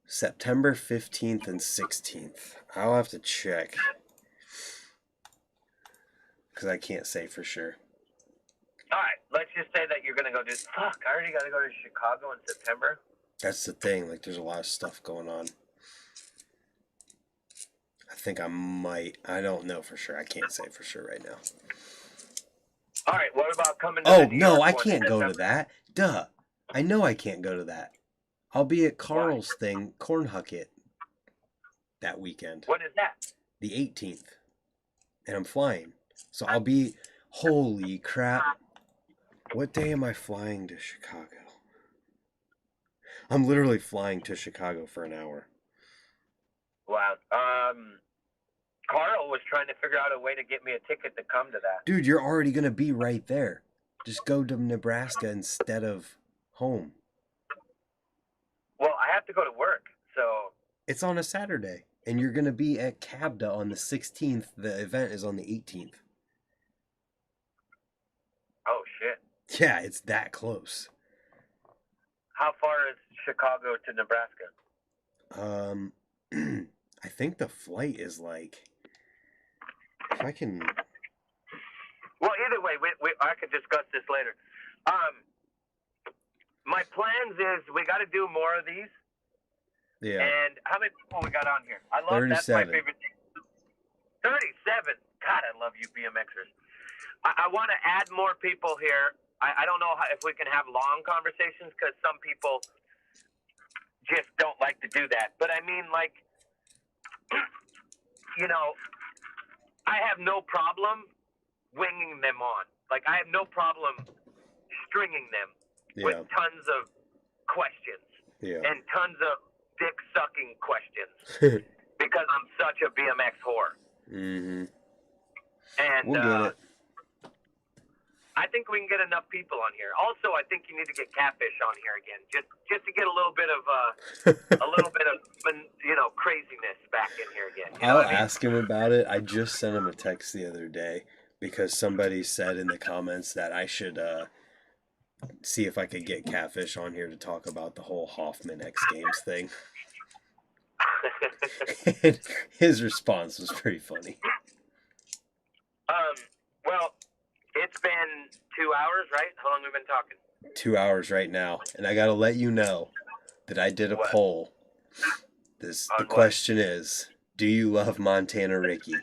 September 15th and 16th. I'll have to check. Because I can't say for sure. All right. Let's just say that you're gonna go do. Fuck! I already gotta go to Chicago in September. That's the thing. Like, there's a lot of stuff going on. I think I might. I don't know for sure. I can't say for sure right now. All right. What about coming to Oh, the New no, York I one can't in go to September? that. Duh. I know I can't go to that. I'll be at Carl's thing, Cornhucket, that weekend. What is that? The 18th. And I'm flying. So I'll be. Holy crap. What day am I flying to Chicago? I'm literally flying to Chicago for an hour. Wow. Carl was trying to figure out a way to get me a ticket to come to that. Dude, you're already going to be right there. Just go to Nebraska instead of home. Well, I have to go to work, so. It's on a Saturday. And you're going to be at Cabda on the 16th. The event is on the 18th. Oh shit. Yeah, it's that close. How far is Chicago to Nebraska? I think the flight is like, if I can, Well, either way, I could discuss this later. My plans is we got to do more of these. yeah, And how many people we got on here? I love that's my 37. favorite thing. 37. God, I love you BMXers. I want to add more people here. I don't know if we can have long conversations because some people just don't like to do that. But I mean, like, you know, I have no problem winging them on. Like, I have no problem stringing them with yeah, tons of questions yeah. and tons of dick sucking questions because I'm such a BMX whore. Mm-hmm. And We'll get it. I think we can get enough people on here. Also, I think you need to get Catfish on here again, just to get a little bit of craziness back in here again. You know I'll what I mean? ask him about it. I just sent him a text the other day because somebody said in the comments that I should see if I could get Catfish on here to talk about the whole Hoffman X Games thing. And his response was pretty funny. Well, it's been 2 hours, right? How long have we been talking? 2 hours right now, and I gotta let you know that I did a What? poll. The On what? question is, do you love Montana Ricky?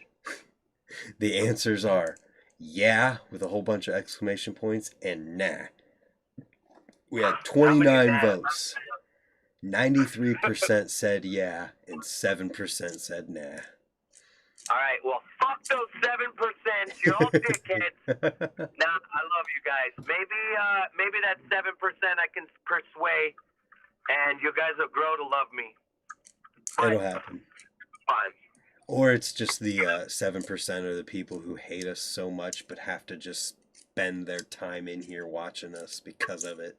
The answers are yeah, with a whole bunch of exclamation points, and nah. We had How many 29 nah? votes. 93% said yeah, and 7% said nah. All right, well, fuck those 7%. You're all dickheads. Nah, I love you guys. Maybe that 7% I can persuade, and you guys will grow to love me. It'll happen. Fine. Or it's just the 7% are the people who hate us so much but have to just spend their time in here watching us because of it.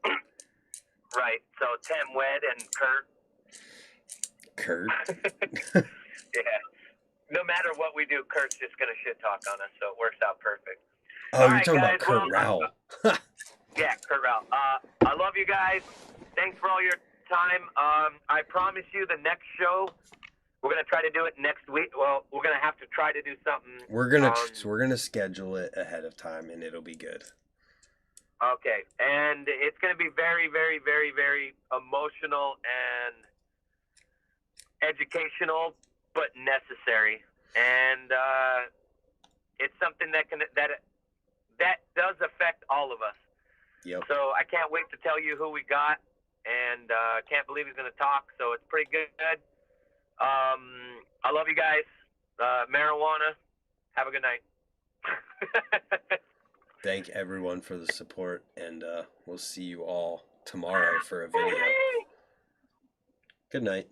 Right. So Tim, Wed, and Kurt. Kurt? Yeah. No matter what we do, Kurt's just gonna shit talk on us, so it works out perfect. Oh, All you're right, talking guys, about Kurt well, Rowell. Yeah, Kurt Rowell. I love you guys. Thanks for all your time. I promise you, the next show we're gonna try to do it next week. Well, we're gonna have to try to do something. We're gonna schedule it ahead of time, and it'll be good. Okay, and it's gonna be very, very, very, very emotional and educational, but necessary. And it's something that does affect all of us. Yep. So I can't wait to tell you who we got, and can't believe he's gonna talk. So it's pretty good. I love you guys. Marijuana. Have a good night. Thank everyone for the support, and we'll see you all tomorrow for a video. Good night.